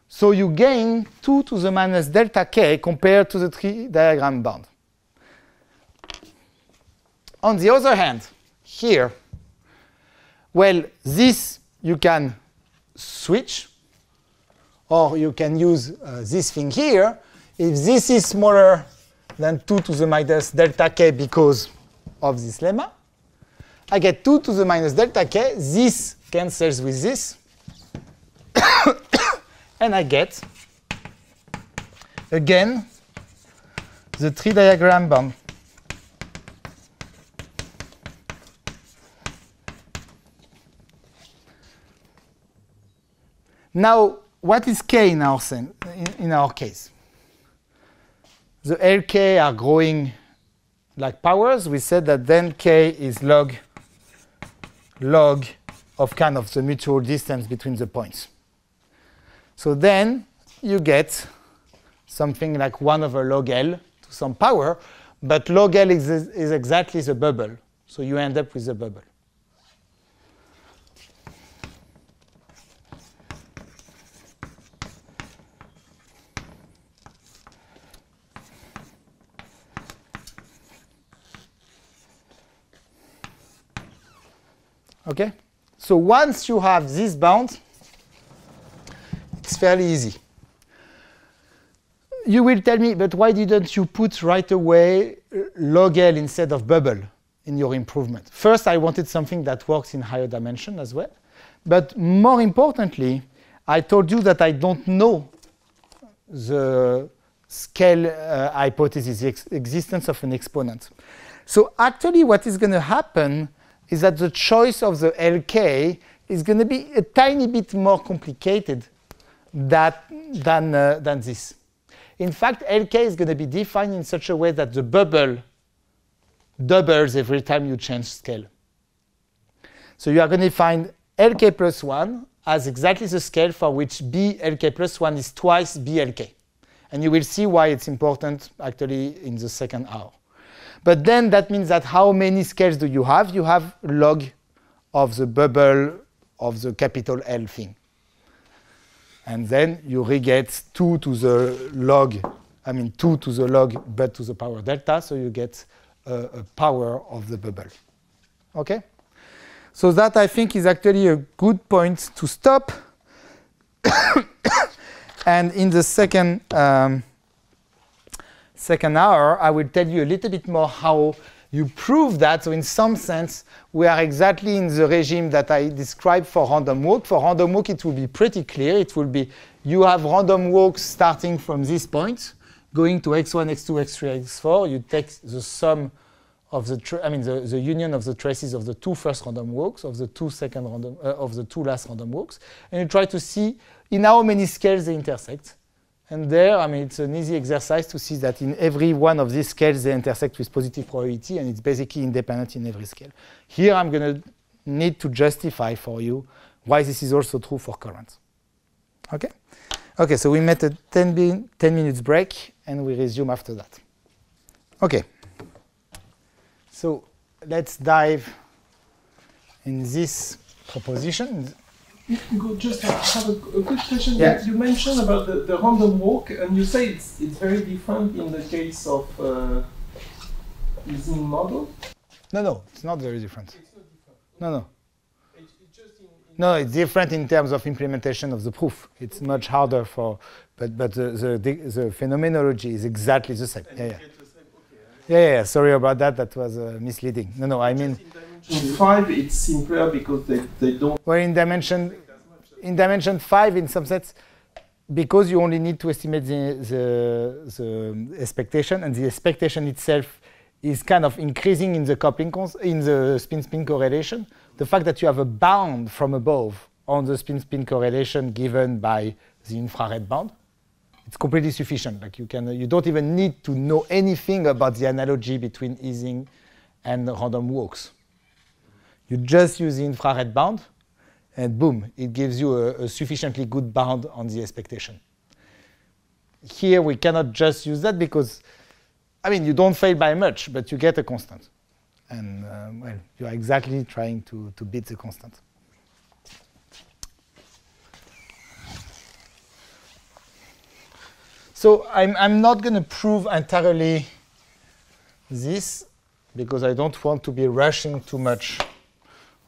So you gain 2 to the minus delta k compared to the tree diagram bound. On the other hand, here, well, this you can switch, or you can use this thing here. If this is smaller than 2 to the minus delta k because of this lemma, I get 2 to the minus delta k. This cancels with this. And I get, again, the tree diagram bound. Now, what is k in our case? The LK are growing like powers. We said that then k is log of kind of the mutual distance between the points. So then you get something like 1 over log L to some power, but log L is exactly the bubble. So you end up with the bubble. Okay? So once you have this bound, it's fairly easy. You will tell me, but why didn't you put right away log L instead of bubble in your improvement? First, I wanted something that works in higher dimension as well. But more importantly, I told you that I don't know the scale hypothesis, the existence of an exponent. So actually what is going to happen is that the choice of the LK is going to be a tiny bit more complicated than this. In fact, LK is going to be defined in such a way that the bubble doubles every time you change scale. So you are going to find LK plus 1 has exactly the scale for which BLK plus 1 is twice BLK. And you will see why it's important actually in the second hour. But then that means that how many scales do you have? You have log of the bubble of the capital L thing. And then you re-get 2 to the log, 2 to the log, but to the power delta, so you get a power of the bubble. Okay? So that, I think, is actually a good point to stop. And in the second hour, I will tell you a little bit more how you prove that. So in some sense, we are exactly in the regime that I described for random walk. For random walk, it will be pretty clear. It will be you have random walks starting from this point, going to x1, x2, x3, x4. You take the sum of the union of the traces of the 2 first random walks, of the 2 last random walks, and you try to see in how many scales they intersect. And there, it's an easy exercise to see that in every one of these scales they intersect with positive probability, and it's basically independent in every scale. Here, I'm going to need to justify for you why this is also true for currents. Okay? Okay, so we made a 10 minutes break, and we resume after that. Okay. So let's dive in this proposition. Just have a quick question. Yeah. You mentioned about the random walk, and you say it's very different in the case of Ising model. No, it's not very different. It's not different. No. It's just in No, it's different in terms of implementation of the proof. It's much harder for, but the phenomenology is exactly the same. Yeah. Sorry about that. That was misleading. No. I mean. In 5, it's simpler because they don't. Well, in dimension 5, in some sense, because you only need to estimate the expectation, and the expectation itself is kind of increasing in the coupling in the spin-spin correlation. The fact that you have a bound from above on the spin-spin correlation given by the infrared band, it's completely sufficient. Like you don't even need to know anything about the analogy between Ising and random walks. You just use the infrared bound, and boom, it gives you a sufficiently good bound on the expectation. Here, we cannot just use that because, you don't fail by much, but you get a constant. And, you are exactly trying to beat the constant. So I'm not going to prove entirely this because I don't want to be rushing too much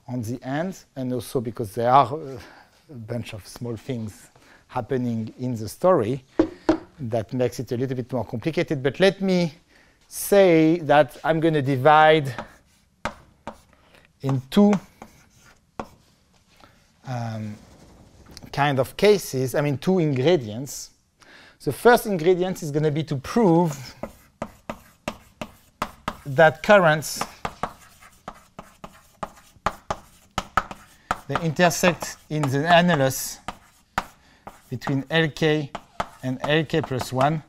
on the end, and also because there are a bunch of small things happening in the story that makes it a little bit more complicated. But let me say that I'm going to divide in 2 kind of cases, 2 ingredients. The first ingredient is going to be to prove that currents they intersect in the annulus between Lk and Lk plus 1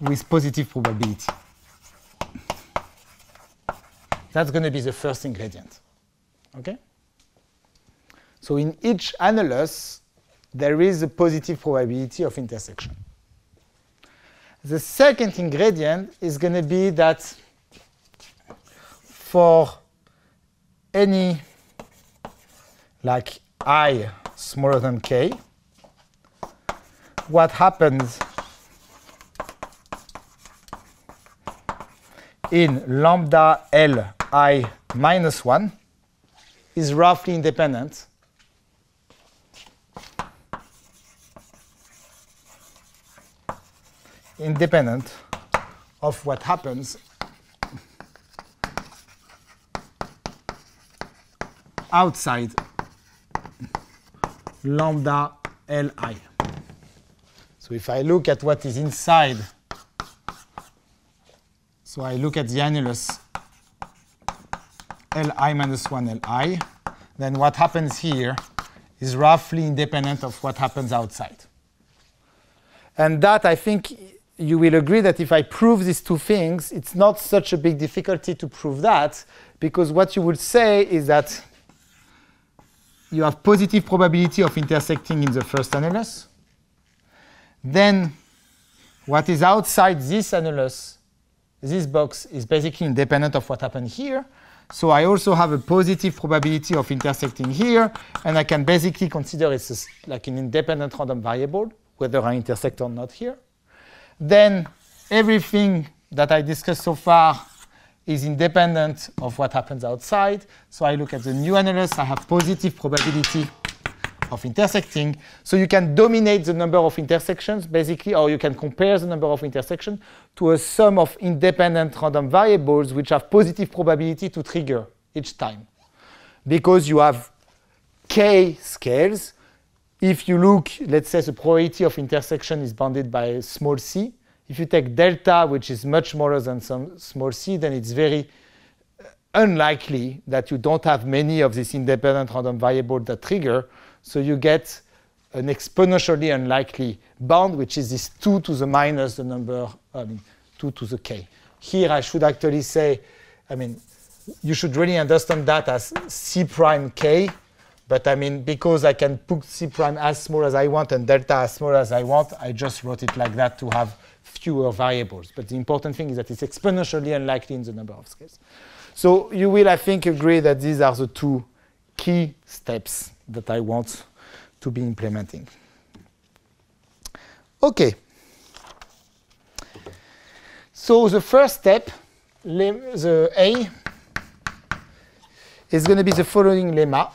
with positive probability. That's going to be the first ingredient. Okay? So in each annulus, there is a positive probability of intersection. The second ingredient is going to be that for any like I smaller than k, what happens in lambda Li minus 1 is roughly independent of what happens outside lambda Li. So if I look at what is inside, so I look at the annulus Li minus 1 Li, then what happens here is roughly independent of what happens outside. And that, I think, you will agree that if I prove these 2 things, it's not such a big difficulty to prove that, because what you would say is that you have positive probability of intersecting in the first annulus. Then what is outside this annulus, this box, is basically independent of what happened here. So I also have a positive probability of intersecting here, and I can basically consider it like an independent random variable, whether I intersect or not here. Then everything that I discussed so far is independent of what happens outside. So I look at the new annulus, I have positive probability of intersecting. So you can dominate the number of intersections, basically, or you can compare the number of intersections to a sum of independent random variables which have positive probability to trigger each time. Because you have k scales, if you look, let's say the probability of intersection is bounded by small c. If you take delta, which is much smaller than some small c, then it's very unlikely that you don't have many of these independent random variables that trigger. So you get an exponentially unlikely bound, which is this 2 to the minus the number, 2 to the k. Here I should actually say, you should really understand that as c prime k. But because I can put c prime as small as I want and delta as small as I want, I just wrote it like that to have fewer variables. But the important thing is that it's exponentially unlikely in the number of scales. So you will, I think, agree that these are the two key steps that I want to be implementing. OK. So the first step, the A, is going to be the following lemma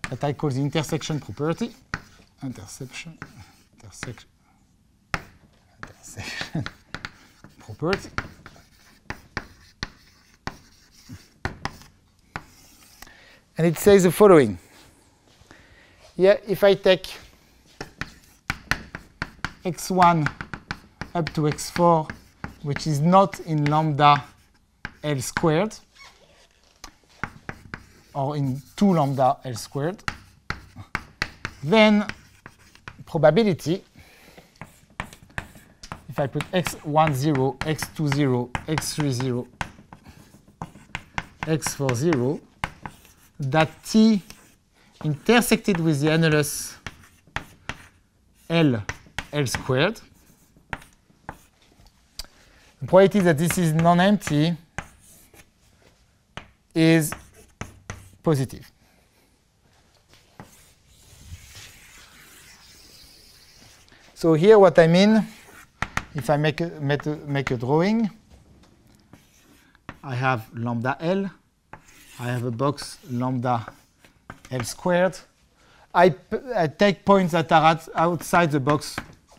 that I call the intersection property. Intersection property. And it says the following. Here, if I take x1 up to x4, which is not in lambda L squared, or in 2 lambda L squared, then probability, if I put x1 0, x2 0, x3 0, x4 0, that T intersected with the annulus L squared, the probability that this is non-empty is positive. So here what I mean, if I make a drawing, I have lambda L, I have a box lambda L squared. I take points that are outside the box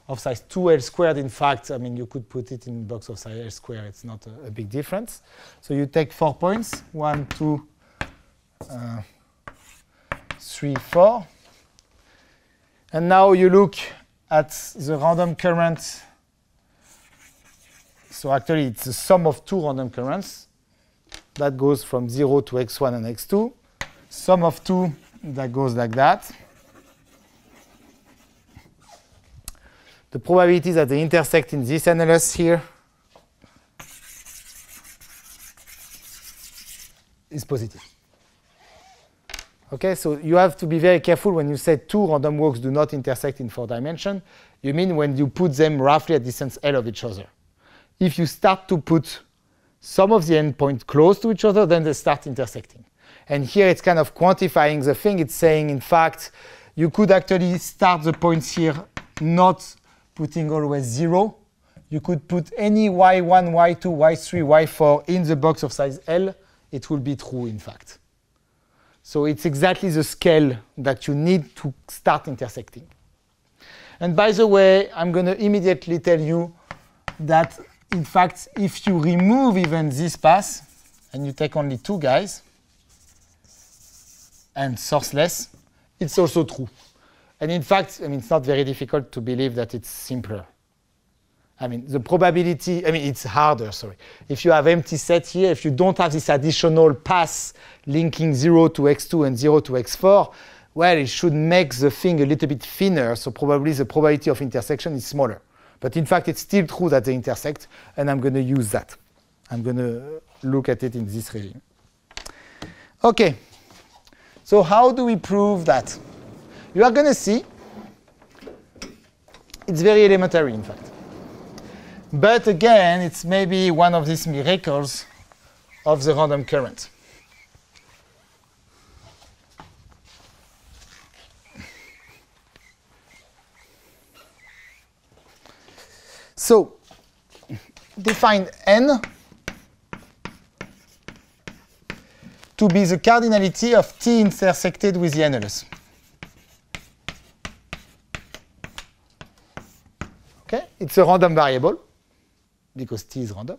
of size 2L squared. In fact, you could put it in box of size L squared. It's not a big difference. So you take 4 points, 1, 2, 3, 4. And now you look at the random current. So actually, it's the sum of 2 random currents. That goes from 0 to x1 and x2. Sum of 2, that goes like that. The probability that they intersect in this annulus here is positive. Okay, so you have to be very careful when you say 2 random walks do not intersect in 4 dimensions. You mean when you put them roughly at distance L of each other. If you start to put some of the endpoints close to each other, then they start intersecting. And here it's kind of quantifying the thing. It's saying, in fact, you could actually start the points here not putting always 0. You could put any y1, y2, y3, y4 in the box of size L. It will be true, in fact. So it's exactly the scale that you need to start intersecting. And by the way, I'm going to immediately tell you that, in fact, if you remove even this pass, and you take only 2 guys, and sourceless, it's also true. And in fact, it's not very difficult to believe that it's simpler. The probability, it's harder, sorry. If you have empty set here, if you don't have this additional pass linking 0 to x2 and 0 to x4, well, it should make the thing a little bit thinner, so probably the probability of intersection is smaller. But in fact, it's still true that they intersect, and I'm going to use that. I'm going to look at it in this regime. Okay, so how do we prove that? You are going to see it's very elementary, in fact. But again, it's maybe one of these miracles of the random current. So, define n to be the cardinality of t intersected with the annulus. Okay, it's a random variable because t is random.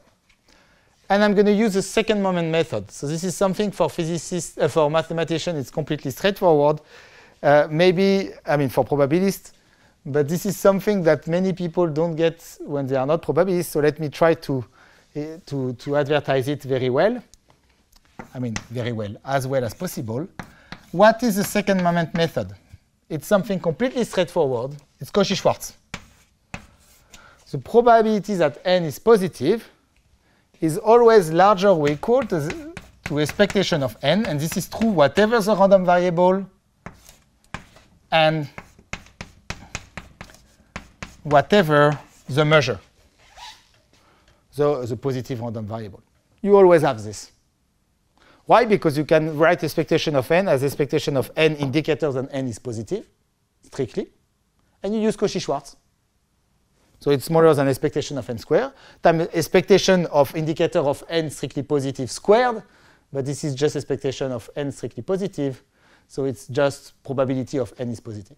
And I'm going to use the second moment method. So this is something for physicists, for mathematicians, it's completely straightforward. Maybe, I mean, for probabilists, but this is something that many people don't get when they are not probabilists. So let me try to advertise it very well. I mean, very well as possible. What is the second moment method? It's something completely straightforward. It's Cauchy-Schwarz. The probability that n is positive is always larger or equal to expectation of n, and this is true whatever the random variable and whatever the measure, the positive random variable. You always have this. Why? Because you can write expectation of n as expectation of n indicators that n is positive, strictly, and you use Cauchy-Schwarz. So it's smaller than expectation of n squared, times expectation of indicator of n strictly positive squared, but this is just expectation of n strictly positive, so it's just probability of n is positive.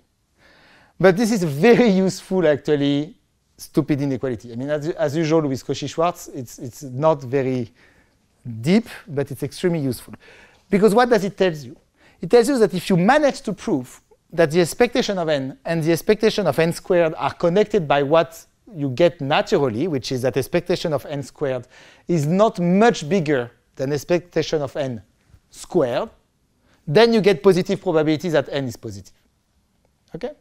But this is very useful, actually, stupid inequality. I mean, as usual with Cauchy-Schwarz, it's not very deep, but it's extremely useful. Because what does it tell you? It tells you that if you manage to prove that the expectation of n and the expectation of n squared are connected by what you get naturally, which is that expectation of n squared is not much bigger than expectation of n squared, then you get positive probability that n is positive. Okay?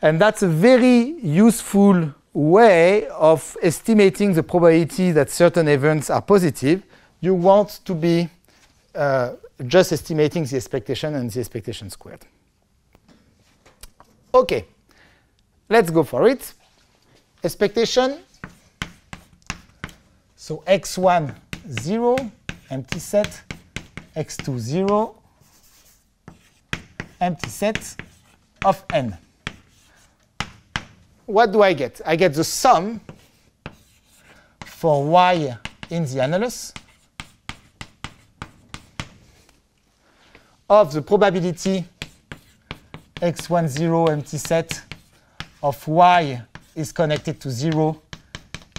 And that's a very useful way of estimating the probability that certain events are positive. You want to be just estimating the expectation and the expectation squared. Okay, let's go for it. Expectation. So x1, 0, empty set. x2, 0, empty set of n. What do I get? I get the sum for y in the annulus of the probability x1, 0, empty set of y is connected to 0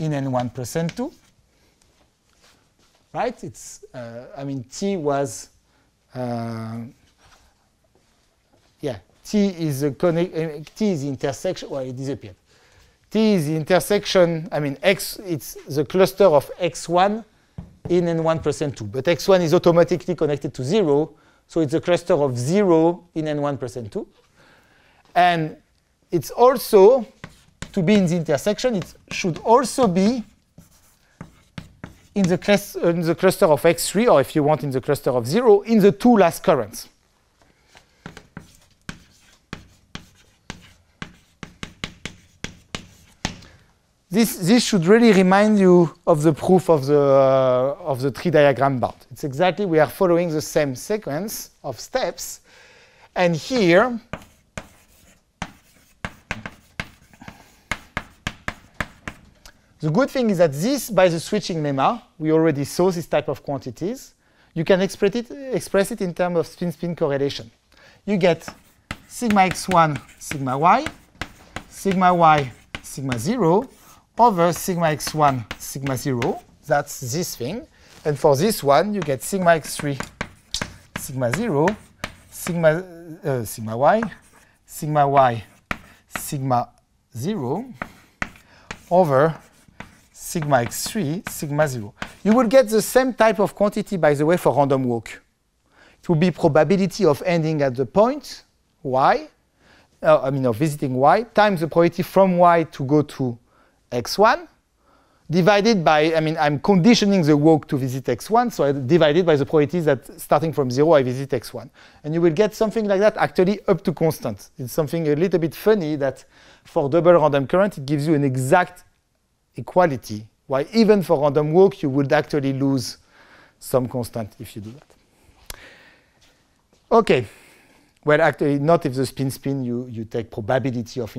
in n1 plus n2. Right? It's, I mean, t was, yeah, t is the intersection, well, it disappeared. T is the intersection, I mean, x, it's the cluster of x1 in n1 plus n2. But x1 is automatically connected to 0, so it's a cluster of 0 in n1 plus n2. And it's also, to be in the intersection, it should also be in the cluster of x3, or if you want in the cluster of 0, in the two last currents. This should really remind you of the proof of the tree diagram bound. It's exactly, we are following the same sequence of steps. And here, the good thing is that this, by the switching lemma, we already saw this type of quantities. You can express it in terms of spin-spin correlation. You get sigma x1, sigma y, sigma 0, over sigma x1, sigma 0. That's this thing. And for this one, you get sigma x3, sigma 0, sigma y, sigma 0, over sigma x3, sigma 0. You will get the same type of quantity, by the way, for random walk. It will be probability of ending at the point y, of visiting y, times the probability from y to go to x1, divided by, I mean, I'm conditioning the walk to visit x1, so I divided by the probabilities that starting from 0, I visit x1. And you will get something like that actually up to constant. It's something a little bit funny that for double random current, it gives you an exact equality, while even for random walk, you would actually lose some constant if you do that. OK. Well, actually, not if the spin-spin, you take probability of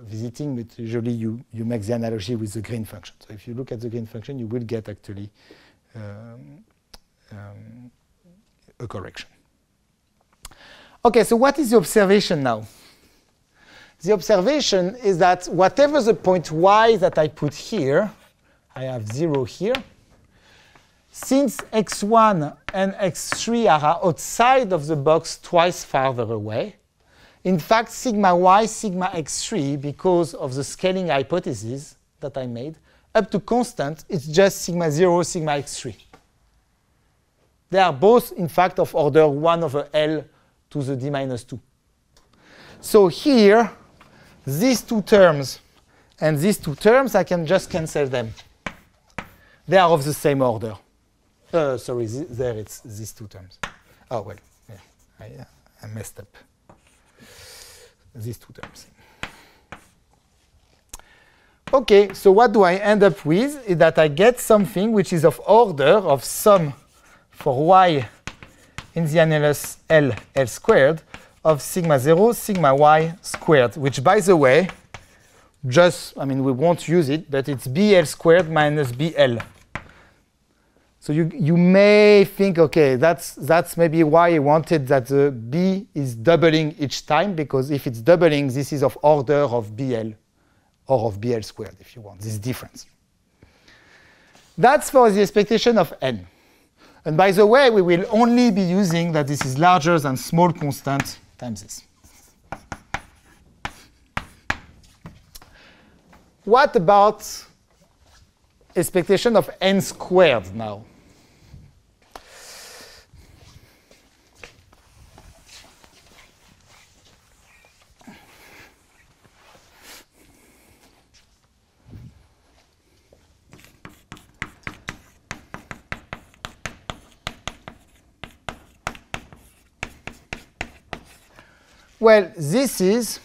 visiting, but usually you make the analogy with the Green function. So if you look at the Green function, you will get actually a correction. OK, so what is the observation now? The observation is that whatever the point y that I put here, I have 0 here. Since x1 and x3 are outside of the box twice farther away, in fact, sigma y, sigma x3, because of the scaling hypothesis that I made, up to constant, it's just sigma 0, sigma x3. They are both, in fact, of order 1 over L to the d minus 2. So here, these two terms and these two terms, I can just cancel them. They are of the same order. Sorry, there it's these two terms. Oh, well, yeah, I messed up. These two terms. OK, so what do I end up with is that I get something which is of order of sum for y in the annulus L squared of sigma 0, sigma y squared, which, by the way, just, I mean, we won't use it, but it's BL squared minus BL. So you may think, OK, that's maybe why I wanted that the B is doubling each time, because if it's doubling, this is of order of BL, or of BL squared, if you want, this difference. That's for the expectation of n. And by the way, we will only be using that this is larger than small constant times this. What about expectation of n squared now? Well, this is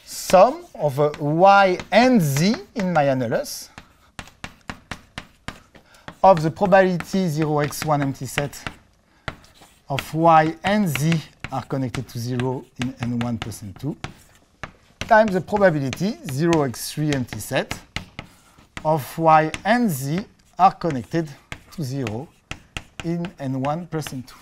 sum of y and z in my annulus of the probability 0x1 empty set of y and z are connected to 0 in n1 plus n2 times the probability 0x3 empty set of y and z are connected to 0 in n1 plus n2.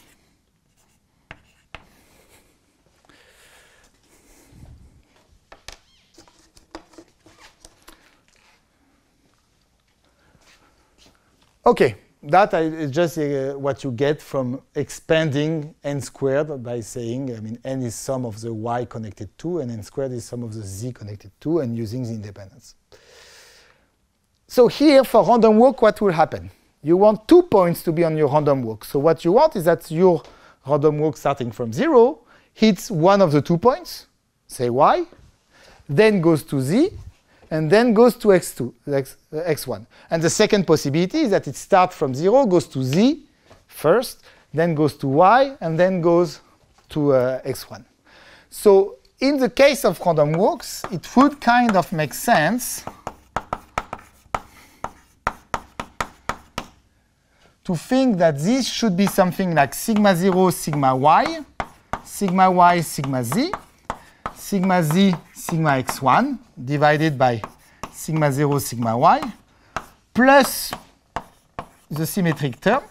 OK, that is just what you get from expanding n squared by saying, I mean, n is sum of the y connected to, and n squared is sum of the z connected to, and using the independence. So here, for random walk, what will happen? You want 2 points to be on your random walk. So what you want is that your random walk starting from 0 hits one of the 2 points, say y, then goes to z, and then goes to x2, x1. And the second possibility is that it starts from 0, goes to z first, then goes to y, and then goes to x1. So in the case of random walks, it would kind of make sense to think that this should be something like sigma 0, sigma y, sigma z, sigma z, sigma x1, divided by sigma 0, sigma y, plus the symmetric term,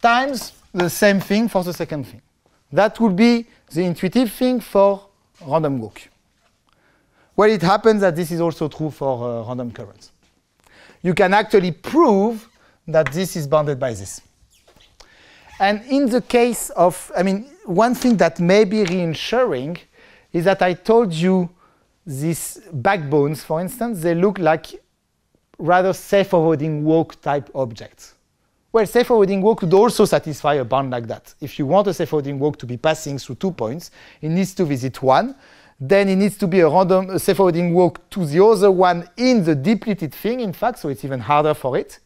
times the same thing for the second thing. That would be the intuitive thing for random walk. Well, it happens that this is also true for random currents. You can actually prove that this is bounded by this. And in the case of, I mean, one thing that may be reassuring is that I told you these backbones, for instance, they look like rather safe avoiding walk type objects. Well, safe-forwarding walk could also satisfy a bound like that. If you want a safe-forwarding walk to be passing through 2 points, it needs to visit 1. Then it needs to be a safe-forwarding walk to the other one in the depleted thing, in fact, so it's even harder for it.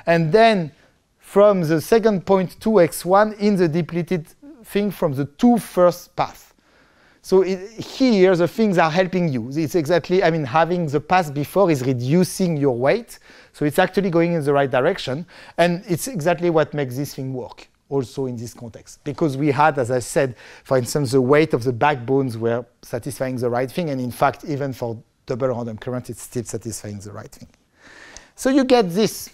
And then from the second point to x1 in the depleted thing from the 2 first paths. So here, the things are helping you. It's exactly, I mean, having the path before is reducing your weight. So it's actually going in the right direction. And it's exactly what makes this thing work, also in this context. Because we had, as I said, for instance, the weight of the backbones were satisfying the right thing. And in fact, even for double random current, it's still satisfying the right thing. So you get this.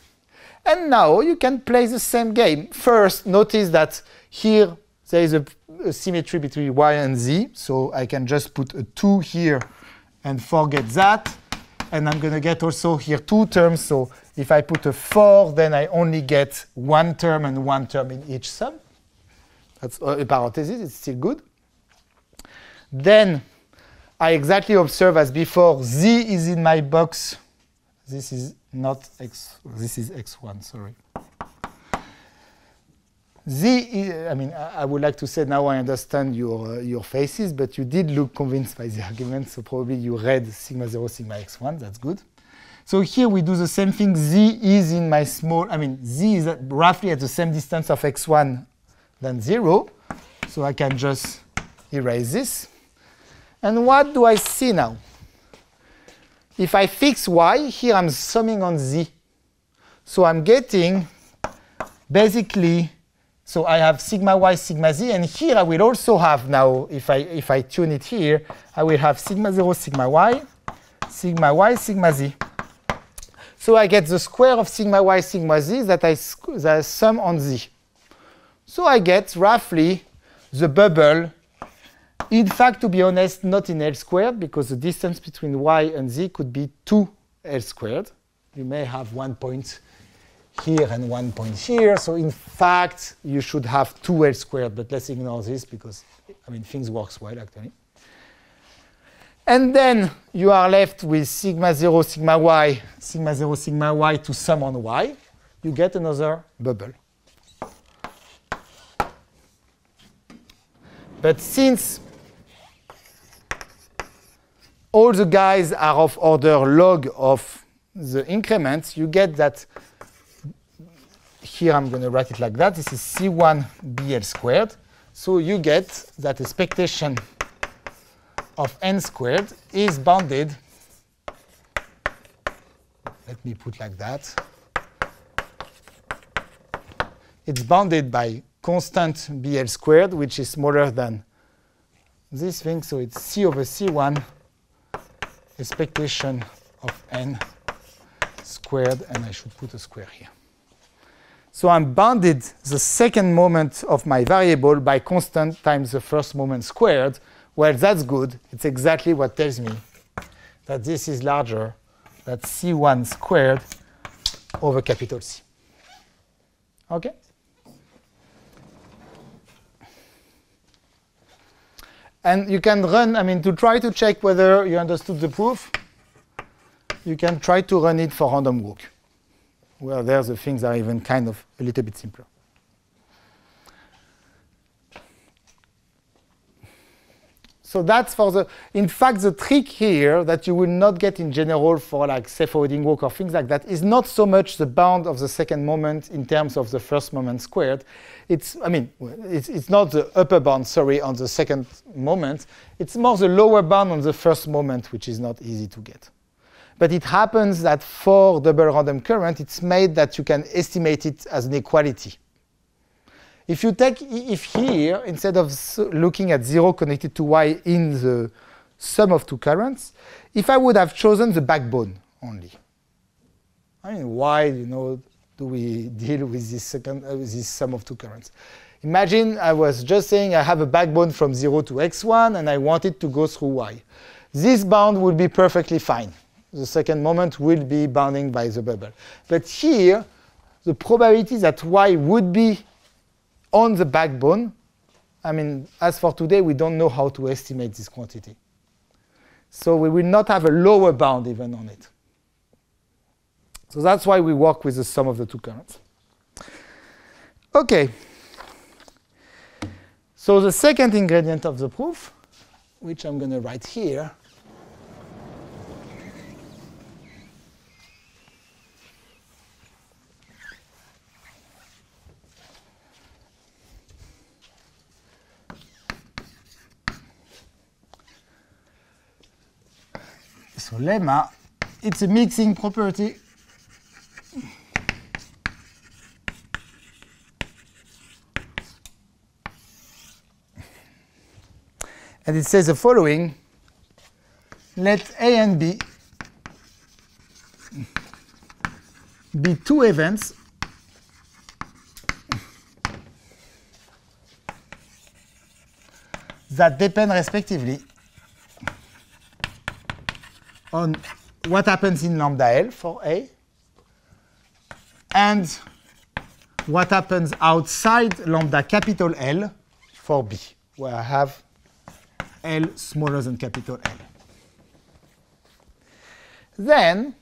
And now you can play the same game. First, notice that here there is a symmetry between y and z. So I can just put a 2 here and forget that. And I'm going to get also here 2 terms. So if I put a 4, then I only get 1 term and 1 term in each sum. That's a parenthesis. It's still good. Then I exactly observe as before, z is in my box. This is not x. This is x1, sorry. I mean, I would like to say now I understand your faces, but you did look convinced by the argument, so probably you read sigma 0, sigma x1. That's good. So here we do the same thing. Z is in my small, I mean, z is roughly at the same distance of x1 than 0. So I can just erase this. And what do I see now? If I fix y, here I'm summing on z. So I'm getting basically, so I have sigma y, sigma z, and here I will also have now, if I tune it here, I will have sigma 0, sigma y, sigma z. So I get the square of sigma y, sigma z that I sum on z. So I get roughly the bubble. In fact, to be honest, not in L squared, because the distance between y and z could be 2 L squared. You may have 1 point here and 1 point here. So in fact, you should have 2 L squared, but let's ignore this because, I mean, things works well, actually. And then you are left with sigma 0, sigma y to sum on y. You get another bubble. But since all the guys are of order log of the increments, you get that here I'm going to write it like that. This is C1 BL squared. So you get that expectation of n squared is bounded. Let me put like that. It's bounded by constant BL squared, which is smaller than this thing. So it's C over C1 expectation of n squared, and I should put a square here. So I'm bounded the second moment of my variable by constant times the first moment squared. Well, that's good. It's exactly what tells me that this is larger than C1 squared over capital C. OK? And you can run, I mean, to try to check whether you understood the proof, you can try to run it for random walk, where there the things are even kind of a little bit simpler. So that's for the, in fact, the trick here that you will not get in general for like safe-forwarding walk or things like that is not so much the bound of the second moment in terms of the first moment squared. It's, I mean, it's not the upper bound, sorry, on the second moment. It's more the lower bound on the first moment, which is not easy to get. But it happens that for double random current, it's made that you can estimate it as an equality. If you take, if here, instead of looking at 0 connected to y in the sum of two currents, if I would have chosen the backbone only. I mean, why, you know, do we deal with this this sum of two currents? Imagine I was just saying I have a backbone from 0 to x1 and I want it to go through y. This bound would be perfectly fine. The second moment will be bounding by the bubble. But here, the probability that y would be on the backbone, I mean, as for today, we don't know how to estimate this quantity. So we will not have a lower bound even on it. So that's why we work with the sum of the two currents. OK. So the second ingredient of the proof, which I'm going to write here, so lemma, it's a mixing property. And it says the following: let A and B be two events that depend respectively on what happens in lambda L for A and what happens outside lambda capital L for B, where I have L smaller than capital L. Then,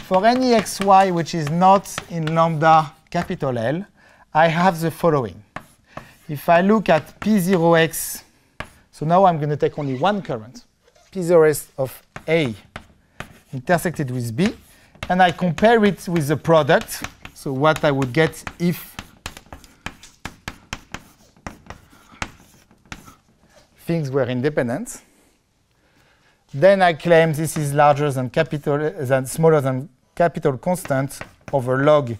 for any xy which is not in lambda capital L, I have the following. If I look at P0x, so now I'm going to take only one current, P0x of A intersected with B, and I compare it with the product, so what I would get if things were independent. Then I claim this is larger than smaller than capital constant over log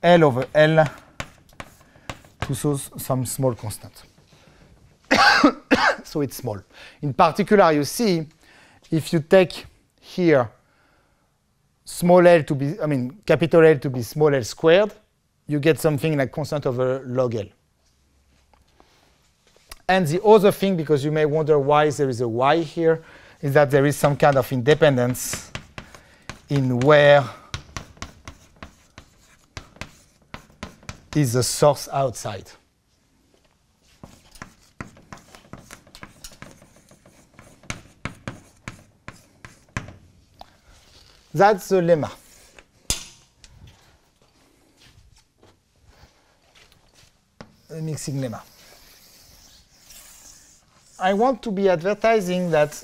L over L to some small constant. So it's small. In particular, you see, if you take here small l to be, capital L to be small l squared, you get something like constant over log L. And the other thing, because you may wonder why there is a y here, is that there is some kind of independence in where is the source outside. That's the lemma. The mixing lemma. I want to be advertising that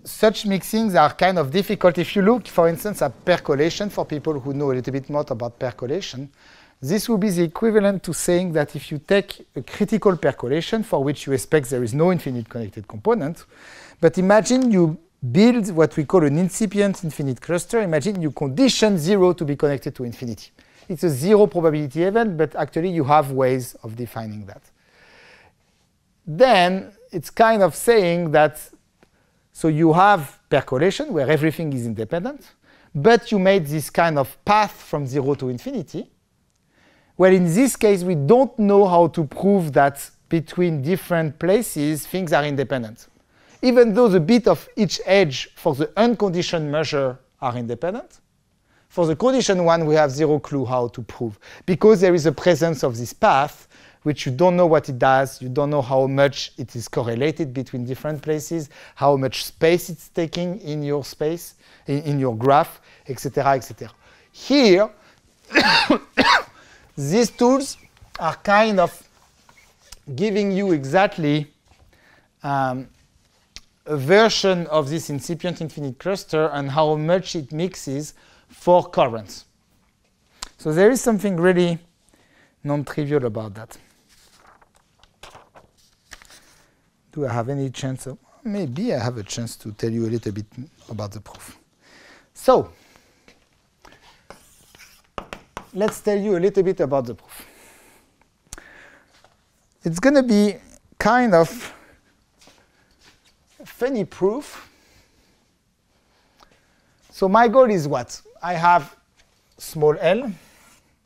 such mixings are kind of difficult. If you look, for instance, at percolation, for people who know a little bit more about percolation, this would be the equivalent to saying that if you take a critical percolation for which you expect there is no infinite connected component, but imagine you build what we call an incipient infinite cluster. Imagine you condition 0 to be connected to infinity. It's a 0 probability event, but actually you have ways of defining that. Then it's kind of saying that, so you have percolation where everything is independent, but you made this kind of path from 0 to infinity. Well, in this case, we don't know how to prove that between different places things are independent. Even though the bit of each edge for the unconditioned measure are independent, for the conditioned one, we have zero clue how to prove, because there is a presence of this path, which you don't know what it does, you don't know how much it is correlated between different places, how much space it's taking in your space, in your graph, etc., etc. Here, these tools are kind of giving you exactly a version of this incipient infinite cluster and how much it mixes for currents. So there is something really non-trivial about that. Do I have any chance of, maybe I have a chance to tell you a little bit about the proof. So, let's tell you a little bit about the proof. It's going to be kind of a funny proof. So my goal is what? I have small l,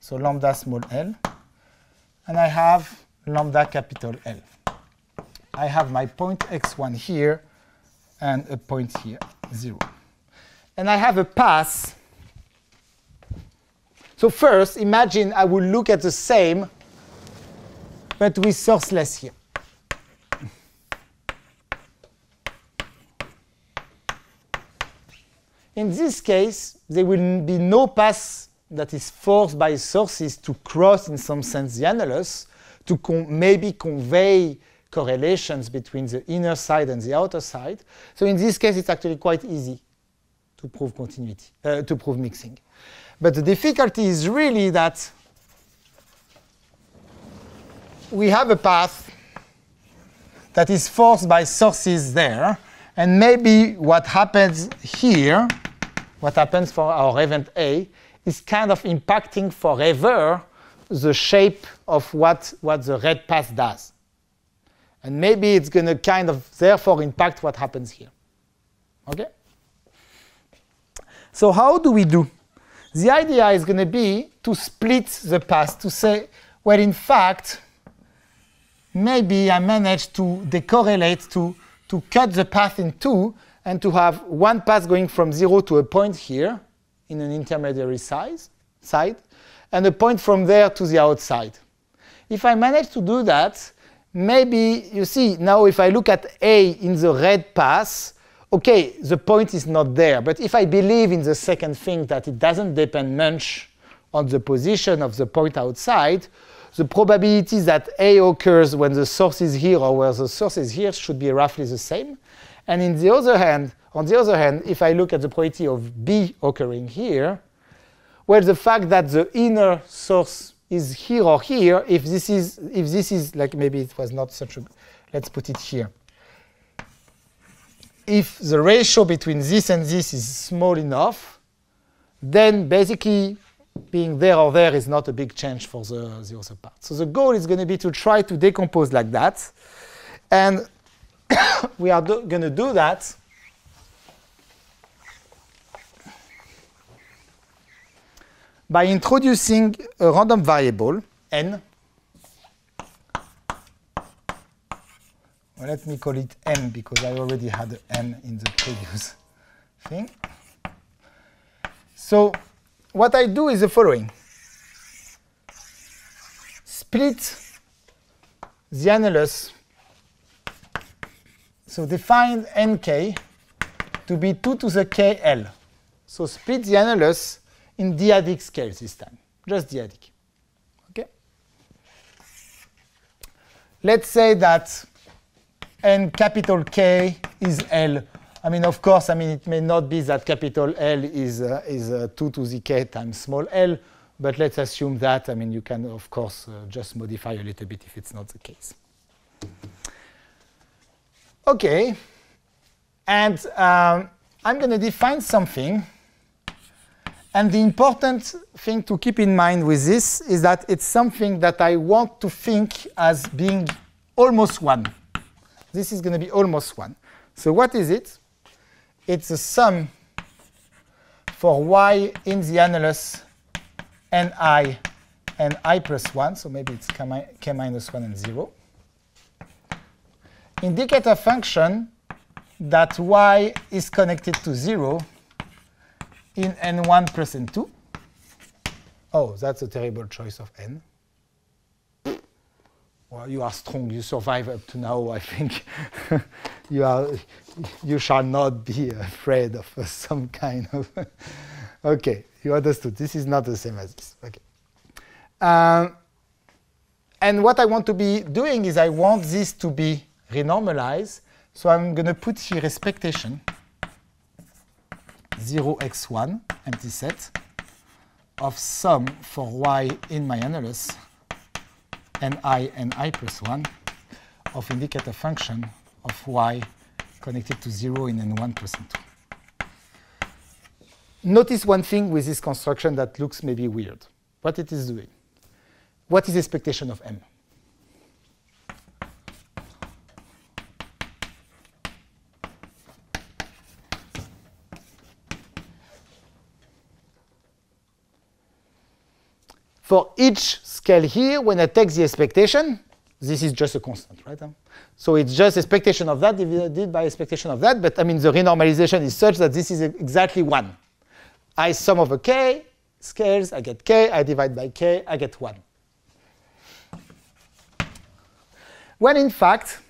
so lambda small l, and I have lambda capital L. I have my point x1 here and a point here, 0. And I have a path. So first, imagine I will look at the same, but with sourceless here. In this case, there will be no path that is forced by sources to cross, in some sense, the annulus, to maybe convey correlations between the inner side and the outer side. So in this case, it's actually quite easy to prove continuity, to prove mixing. But the difficulty is really that we have a path that is forced by sources there, and maybe what happens here, what happens for our event A, is kind of impacting forever the shape of what the red path does. And maybe it's going to kind of therefore impact what happens here. Okay? So how do we do? The idea is going to be to split the path, to say, well, in fact, maybe I managed to decorrelate, to cut the path in two, and to have one path going from 0 to a point here in an intermediary side, and a point from there to the outside. If I manage to do that, maybe, you see, now if I look at A in the red path, okay, the point is not there. But if I believe in the second thing that it doesn't depend much on the position of the point outside, the probability that A occurs when the source is here or where the source is here should be roughly the same. And on the other hand, if I look at the probability of B occurring here, well, the fact that the inner source is here or here, if this is like, maybe it was not such a, let's put it here. If the ratio between this and this is small enough, then basically being there or there is not a big change for the other part. So the goal is going to be to try to decompose like that. And we are going to do that by introducing a random variable, n. Well, let me call it n because I already had n in the previous thing. So what I do is the following. Split the annulus. So define nk to be 2 to the kl. So split the annulus in dyadic scales this time, just dyadic. Okay? Let's say that n capital K is L. I mean, of course, I mean, it may not be that capital L is 2 to the K times small l, but let's assume that. I mean, you can, of course, just modify a little bit if it's not the case. OK. And I'm going to define something. And the important thing to keep in mind with this is that it's something that I want to think as being almost 1. This is going to be almost 1. So what is it? It's a sum for y in the annulus ni and I plus 1. So maybe it's k minus 1 and 0. Indicator function that y is connected to 0 in n1 plus n2. Oh, that's a terrible choice of n. Well, you are strong. You survive up to now, I think. You shall not be afraid of some kind of... OK, you understood. This is not the same as this. OK. And what I want to be doing is I want this to be renormalized. So I'm going to put here expectation 0x1 empty set of sum for y in my annulus and I plus 1 of indicator function of y connected to 0 in n1 plus n2. Notice one thing with this construction that looks maybe weird. What it is doing. What is expectation of m? For each scale here, when I take the expectation, this is just a constant, right? So it's just expectation of that divided by expectation of that. But I mean, the renormalization is such that this is exactly 1. I sum over k scales, I get k. I divide by k, I get 1. When in fact,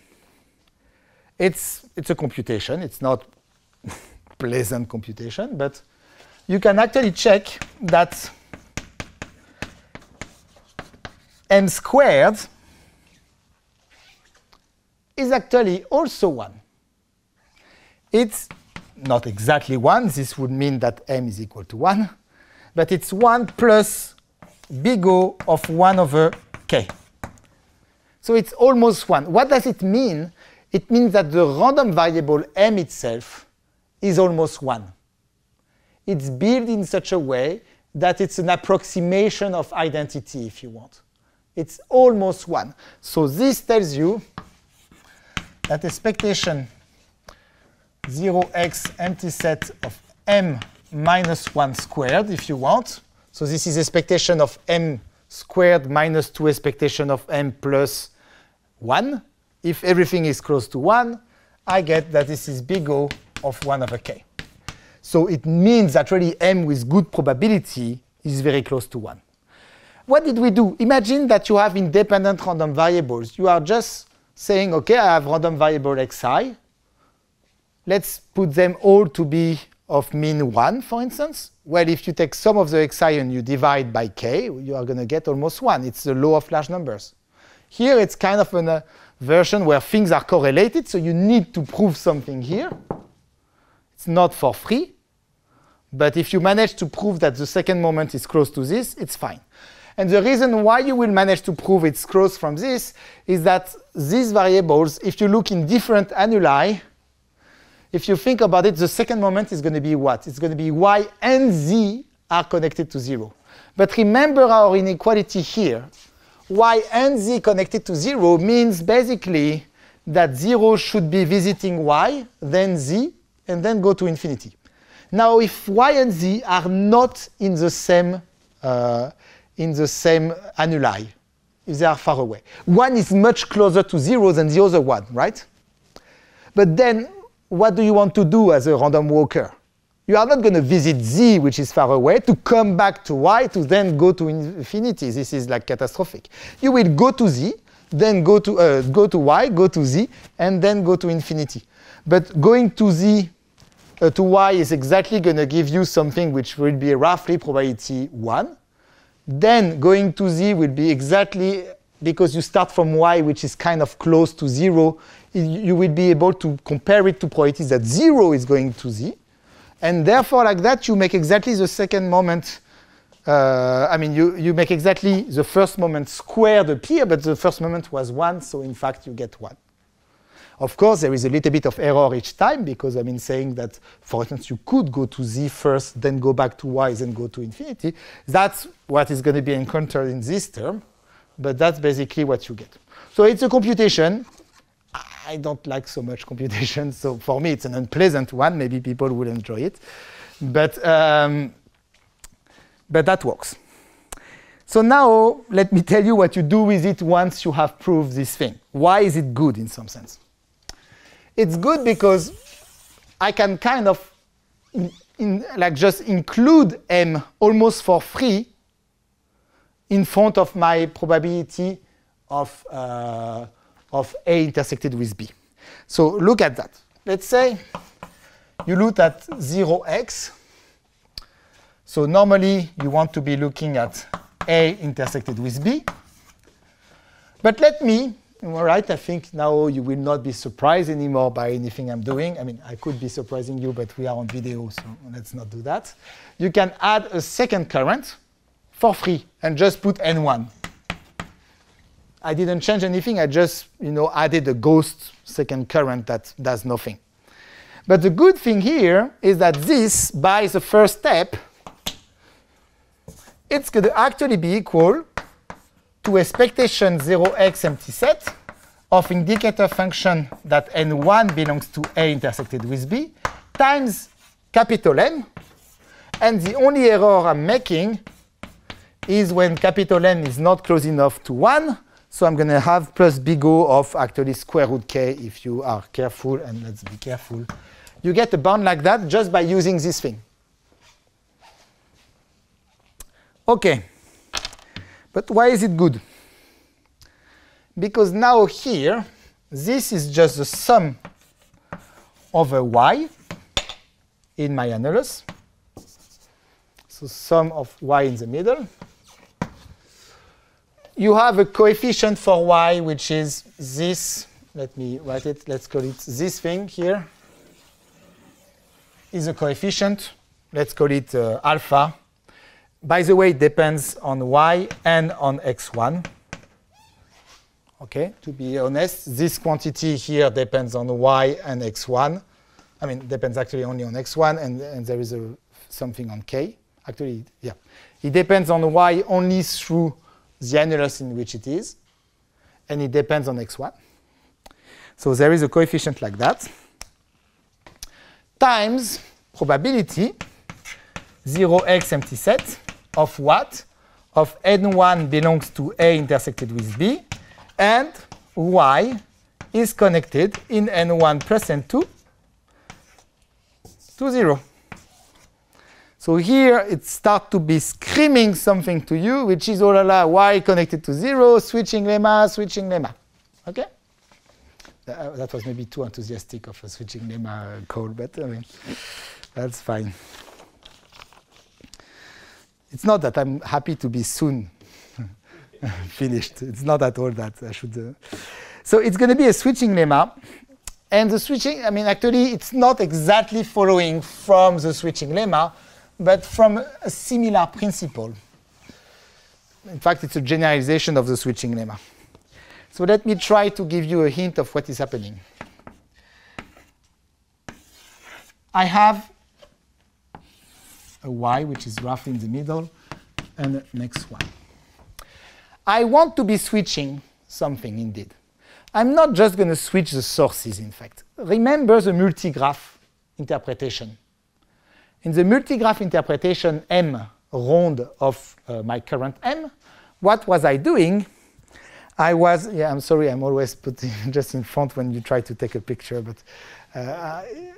it's a computation. It's not pleasant computation, but you can actually check that m squared is actually also 1. It's not exactly 1. This would mean that m is equal to 1. But it's 1 plus big O of 1 over k. So it's almost 1. What does it mean? It means that the random variable m itself is almost 1. It's built in such a way that it's an approximation of identity, if you want. It's almost 1. So this tells you that expectation 0x empty set of m minus 1 squared, if you want. So this is expectation of m squared minus 2 expectation of m plus 1. If everything is close to 1, I get that this is big O of 1 over k. So it means that really m with good probability is very close to 1. What did we do? Imagine that you have independent random variables. You are just saying, OK, I have random variable xi. Let's put them all to be of mean 1, for instance. Well, if you take some of the xi and you divide by k, you are going to get almost 1. It's the law of large numbers. Here, it's kind of a version where things are correlated, so you need to prove something here. It's not for free. But if you manage to prove that the second moment is close to this, it's fine. And the reason why you will manage to prove it's close from this is that these variables, if you look in different annuli, if you think about it, the second moment is going to be what? It's going to be y and z are connected to 0. But remember our inequality here. Y and z connected to 0 means basically that 0 should be visiting y, then z, and then go to infinity. Now, if y and z are not in the same annuli, if they are far away, one is much closer to 0 than the other one, right? But then, what do you want to do as a random walker? You are not going to visit z, which is far away, to come back to y, to then go to infinity. This is like catastrophic. You will go to z, then go to y, go to z, and then go to infinity. But going to z to y is exactly going to give you something which will be roughly probability 1. Then going to z will be exactly, because you start from y, which is kind of close to 0, you will be able to compare it to probabilities that 0 is going to z. And therefore, like that, you make exactly the second moment. You make exactly the first moment squared appear, but the first moment was 1, so in fact, you get 1. Of course, there is a little bit of error each time, because saying that, for instance, you could go to z first, then go back to y, then go to infinity. That's what is going to be encountered in this term, but that's basically what you get. So it's a computation. I don't like so much computation, so for me it's an unpleasant one. Maybe people will enjoy it, but that works. So now let me tell you what you do with it once you have proved this thing. Why is it good in some sense? It's good because I can kind of just include m almost for free in front of my probability of A intersected with B. So look at that. Let's say you look at 0x. So normally you want to be looking at A intersected with B. But let me, all right, I think now you will not be surprised anymore by anything I'm doing. I could be surprising you, but we are on video, so let's not do that. You can add a second current for free and just put N1. I didn't change anything. I just added a ghost second current that does nothing. But the good thing here is that this, by the first step, it's going to actually be equal to expectation 0x empty set of indicator function that N1 belongs to A intersected with B times capital M. And the only error I'm making is when capital M is not close enough to 1. So I'm going to have plus big O of actually square root k if you are careful, and let's be careful. You get a bound like that just by using this thing. OK. But why is it good? Because now here, this is just the sum over y in my annulus. So sum of y in the middle. You have a coefficient for y, which is this. Let me write it. Let's call it this thing here. Is a coefficient. Let's call it alpha. By the way, it depends on y and on x1. Okay, to be honest, this quantity here depends on y and x1. I mean, depends actually only on x1, and there is something on k. Actually, yeah. It depends on y only through the annulus in which it is, and it depends on x1. So there is a coefficient like that, times probability 0x empty set of what? Of n1 belongs to A intersected with B, and y is connected in n1 plus n2 to 0. So here it starts to be screaming something to you, which is, oh la la, y connected to 0, switching lemma, switching lemma. Okay? That was maybe too enthusiastic of a switching lemma call, but I mean, that's fine. It's not that I'm happy to be soon finished. It's not at all that I should. So it's going to be a switching lemma. And the switching, I mean, actually, it's not exactly following from the switching lemma, but from a similar principle. In fact, it's a generalization of the switching lemma. So let me try to give you a hint of what is happening. I have a y, which is roughly in the middle, and an x1. I want to be switching something, indeed. I'm not just going to switch the sources, in fact. Remember the multigraph interpretation. In the multigraph interpretation M round of my current M, what was I doing? I was, yeah, I'm sorry, I'm always putting just in front when you try to take a picture, but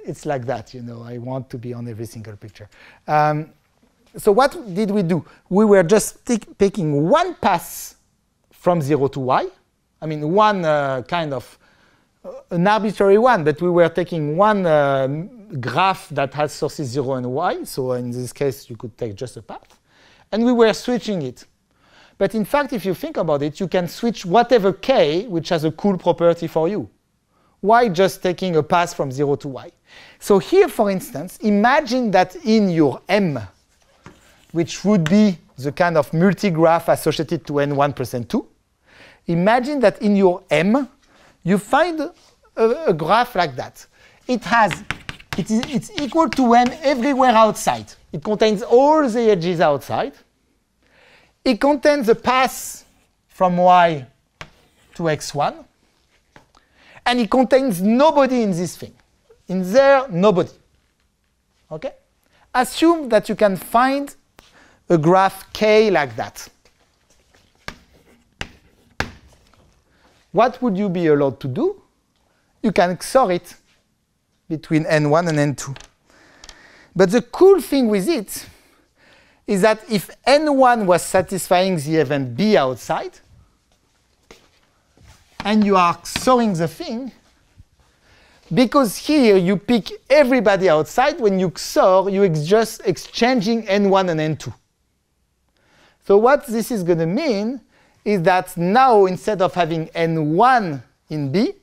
it's like that, you know, I want to be on every single picture. So what did we do? We were just taking one pass from 0 to y. I mean, one kind of an arbitrary one, but we were taking one graph that has sources 0 and y. So in this case, you could take just a path. And we were switching it. But in fact, if you think about it, you can switch whatever k, which has a cool property for you. Why just taking a path from 0 to y? So here, for instance, imagine that in your M, which would be the kind of multigraph associated to n1 plus n2, imagine that in your M, you find a graph like that. It's equal to n everywhere outside. It contains all the edges outside. It contains a path from y to x1. And it contains nobody in this thing. In there, nobody. Okay? Assume that you can find a graph K like that. What would you be allowed to do? You can XOR it between n1 and n2. But the cool thing with it is that if n1 was satisfying the event B outside, and you are XORing the thing, because here you pick everybody outside, when you XOR, you're just exchanging n1 and n2. So what this is going to mean is that now, instead of having n1 in B,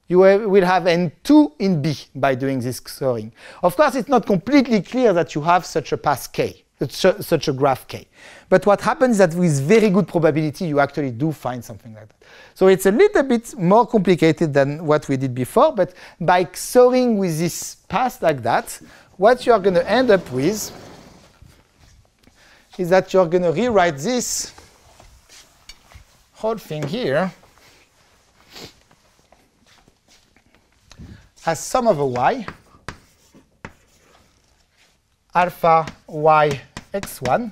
you will have n2 in B by doing this XORing. Of course, it's not completely clear that you have such a path K, such a graph K. But what happens is that with very good probability, you actually do find something like that. So it's a little bit more complicated than what we did before, but by XORing with this path like that, what you are going to end up with is that you're going to rewrite this whole thing here as sum over y, alpha y x1.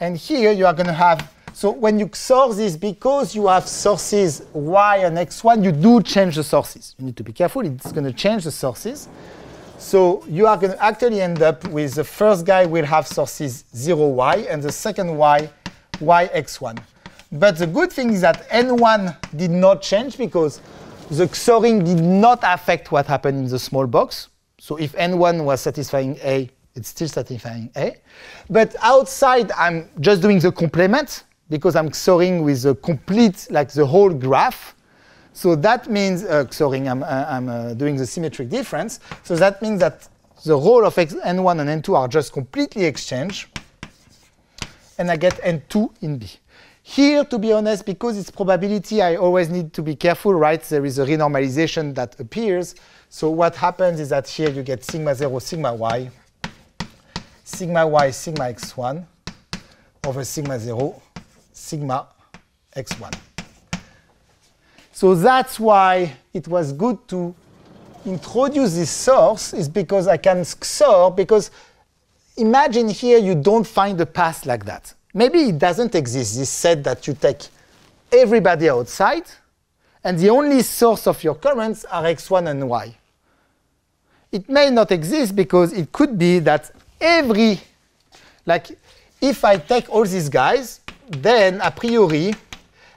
And here you are going to have, so when you XOR this, because you have sources y and x1, you do change the sources. You need to be careful, it's going to change the sources. So you are going to actually end up with the first guy will have sources 0y, and the second y x1. But the good thing is that n1 did not change because the XORing did not affect what happened in the small box. So if n1 was satisfying A, it's still satisfying A. But outside, I'm just doing the complement because I'm XORing with the complete, like the whole graph. So that means, I'm doing the symmetric difference. So that means that the role of n1 and n2 are just completely exchanged. And I get n2 in B. Here, to be honest, because it's probability, I always need to be careful, right? There is a renormalization that appears. So what happens is that here you get sigma 0, sigma y, sigma x1 over sigma 0, sigma x1. So that's why it was good to introduce this source, is because I can XOR, because imagine here you don't find a path like that. Maybe it doesn't exist, this set that you take everybody outside, and the only source of your currents are x1 and y. It may not exist because it could be that if I take all these guys, then a priori,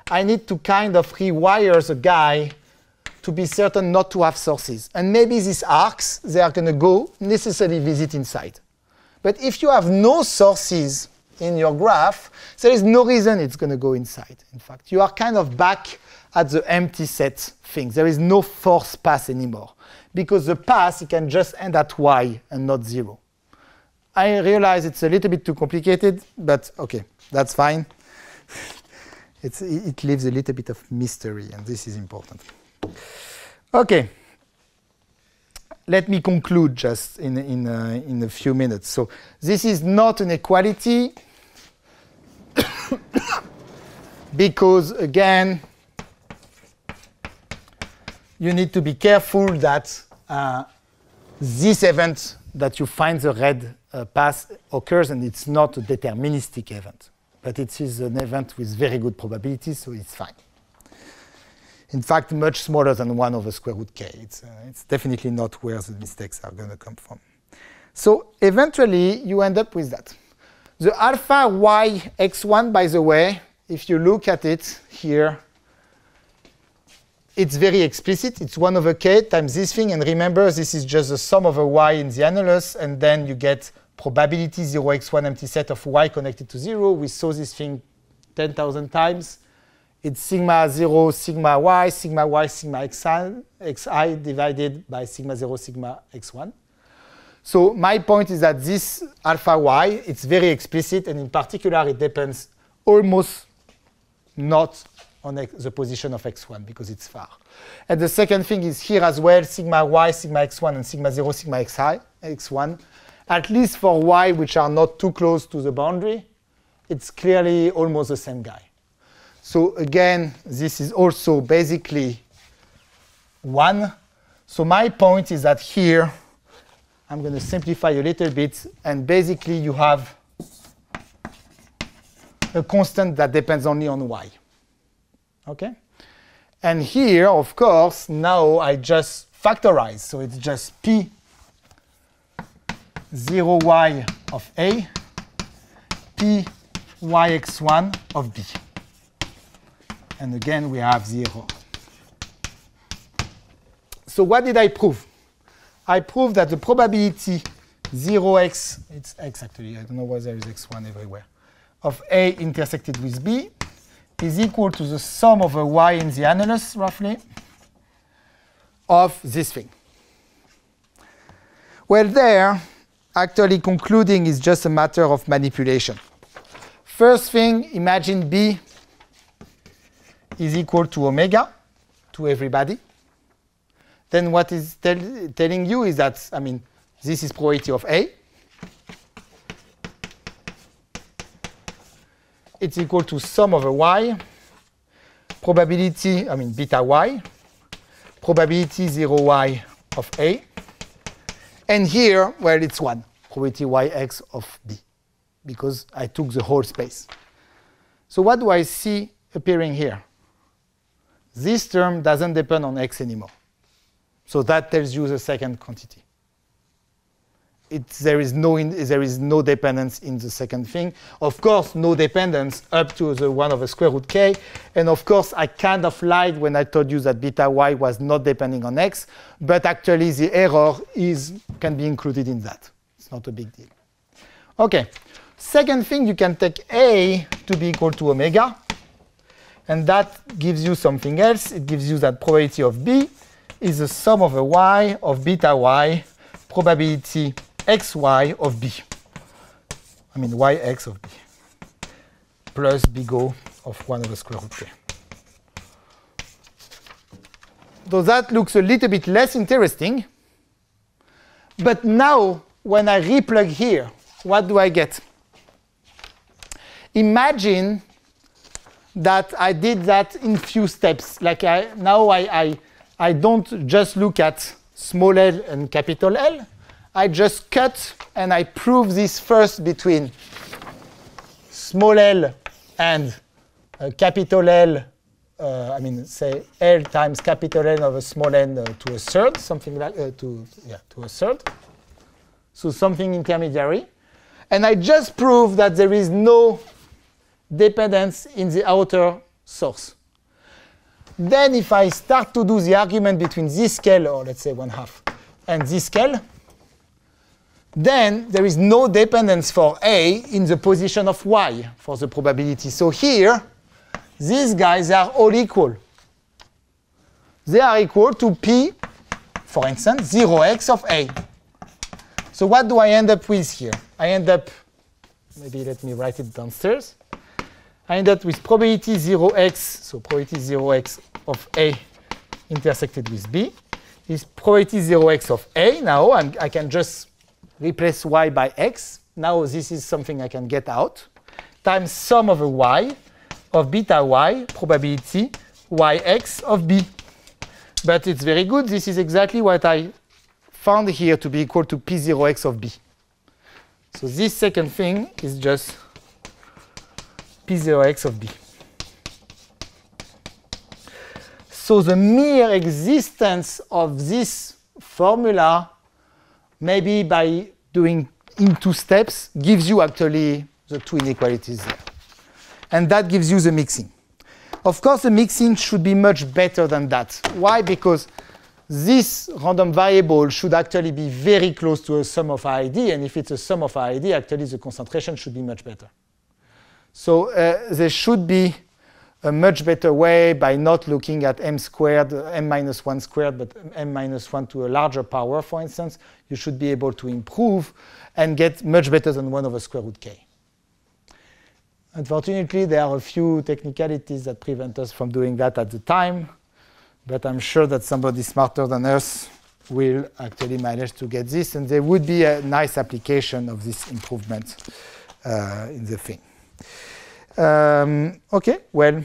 I need to kind of rewire the guy to be certain not to have sources. And maybe these arcs, they are going to go necessarily visit inside. But if you have no sources in your graph, there is no reason it's going to go inside. In fact, you are kind of back at the empty set thing. There is no force path anymore. Because the path, it can just end at y and not 0. I realize it's a little bit too complicated, but OK, that's fine. It leaves a little bit of mystery, and this is important. OK. Let me conclude just in a few minutes. So this is not an equality because, again, you need to be careful that this event that you find the red path occurs, and it's not a deterministic event. But it is an event with very good probability, so it's fine. In fact, much smaller than 1 over square root k. It's definitely not where the mistakes are going to come from. So eventually, you end up with that. The alpha y x1, by the way, if you look at it here, it's very explicit. It's 1 over k times this thing. And remember, this is just the sum over y in the annulus. And then you get probability 0x1 empty set of y connected to 0. We saw this thing 10,000 times. It's sigma 0, sigma y, sigma xi divided by sigma 0, sigma x1. So my point is that this alpha y, it's very explicit. And in particular, it depends almost not on the position of x1 because it's far. And the second thing is here as well, sigma y, sigma x1, and sigma 0, sigma x1. At least for y, which are not too close to the boundary, it's clearly almost the same guy. So again, this is also basically 1. So my point is that here, I'm going to simplify a little bit. And basically, you have a constant that depends only on y. OK? And here, of course, now I just factorize. So it's just p 0y of A, p yx1 of B. And again, we have 0. So what did I prove? I proved that the probability 0x, it's x actually, I don't know why there is x1 everywhere, of A intersected with B is equal to the sum over y in the annulus, roughly, of this thing. Well, there, actually concluding is just a matter of manipulation. First thing, imagine B is equal to omega to everybody. Then what is telling you is that, I mean, this is probability of A. It's equal to sum over y, probability, I mean, beta y, probability 0y of A. And here, well, it's 1, probability yx of B, because I took the whole space. So what do I see appearing here? This term doesn't depend on x anymore. So that tells you the second quantity. There is no dependence in the second thing. Of course, no dependence up to the 1 over square root k. And of course, I kind of lied when I told you that beta y was not depending on x. But actually, the error is can be included in that. It's not a big deal. OK. Second thing, you can take A to be equal to omega. And that gives you something else. It gives you that probability of B is the sum of a y of beta y probability xy of B. I mean yx of B plus big O of 1 over square root k. So that looks a little bit less interesting. But now, when I replug here, what do I get? Imagine that I did that in few steps. Like now I don't just look at small l and capital L. I just cut and I prove this first between small l and capital L. I mean, say L times capital N over small n to a third, something like to a third. So something intermediary. And I just prove that there is no dependence in the outer source. Then if I start to do the argument between this scale, or let's say 1/2, and this scale, then there is no dependence for A in the position of Y for the probability. So here, these guys are all equal. They are equal to P, for instance, 0x of A. So what do I end up with here? I end up, maybe let me write it downstairs. I end up with probability 0x, so probability 0x of A intersected with B is probability 0x of A. Now I can just replace y by x. Now this is something I can get out, times sum of a y of beta y probability yx of B. But it's very good. This is exactly what I found here to be equal to P0x of B. So this second thing is just P0x of B. So the mere existence of this formula, maybe by doing in 2 steps, gives you actually the 2 inequalities there. And that gives you the mixing. Of course, the mixing should be much better than that. Why? Because this random variable should actually be very close to a sum of RID. And if it's a sum of RID, actually the concentration should be much better. So there should be a much better way by not looking at m squared, m minus 1 squared, but m minus 1 to a larger power, for instance. You should be able to improve and get much better than 1 over square root k. Unfortunately, there are a few technicalities that prevent us from doing that at the time. But I'm sure that somebody smarter than us will actually manage to get this. And there would be a nice application of this improvement in the thing. OK, well,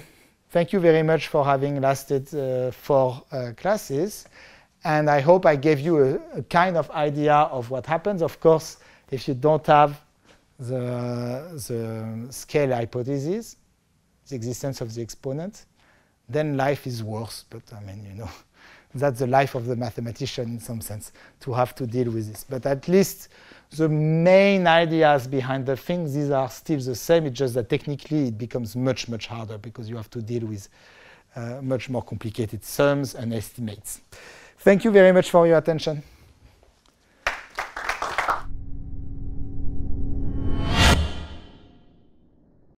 thank you very much for having lasted 4 classes. And I hope I gave you a kind of idea of what happens. Of course, if you don't have the scale hypothesis, the existence of the exponent, then life is worse. But I mean, you know, that's the life of the mathematician in some sense, to have to deal with this. But at least the main ideas behind the things, these are still the same. It's just that technically it becomes much, much harder because you have to deal with much more complicated sums and estimates. Thank you very much for your attention.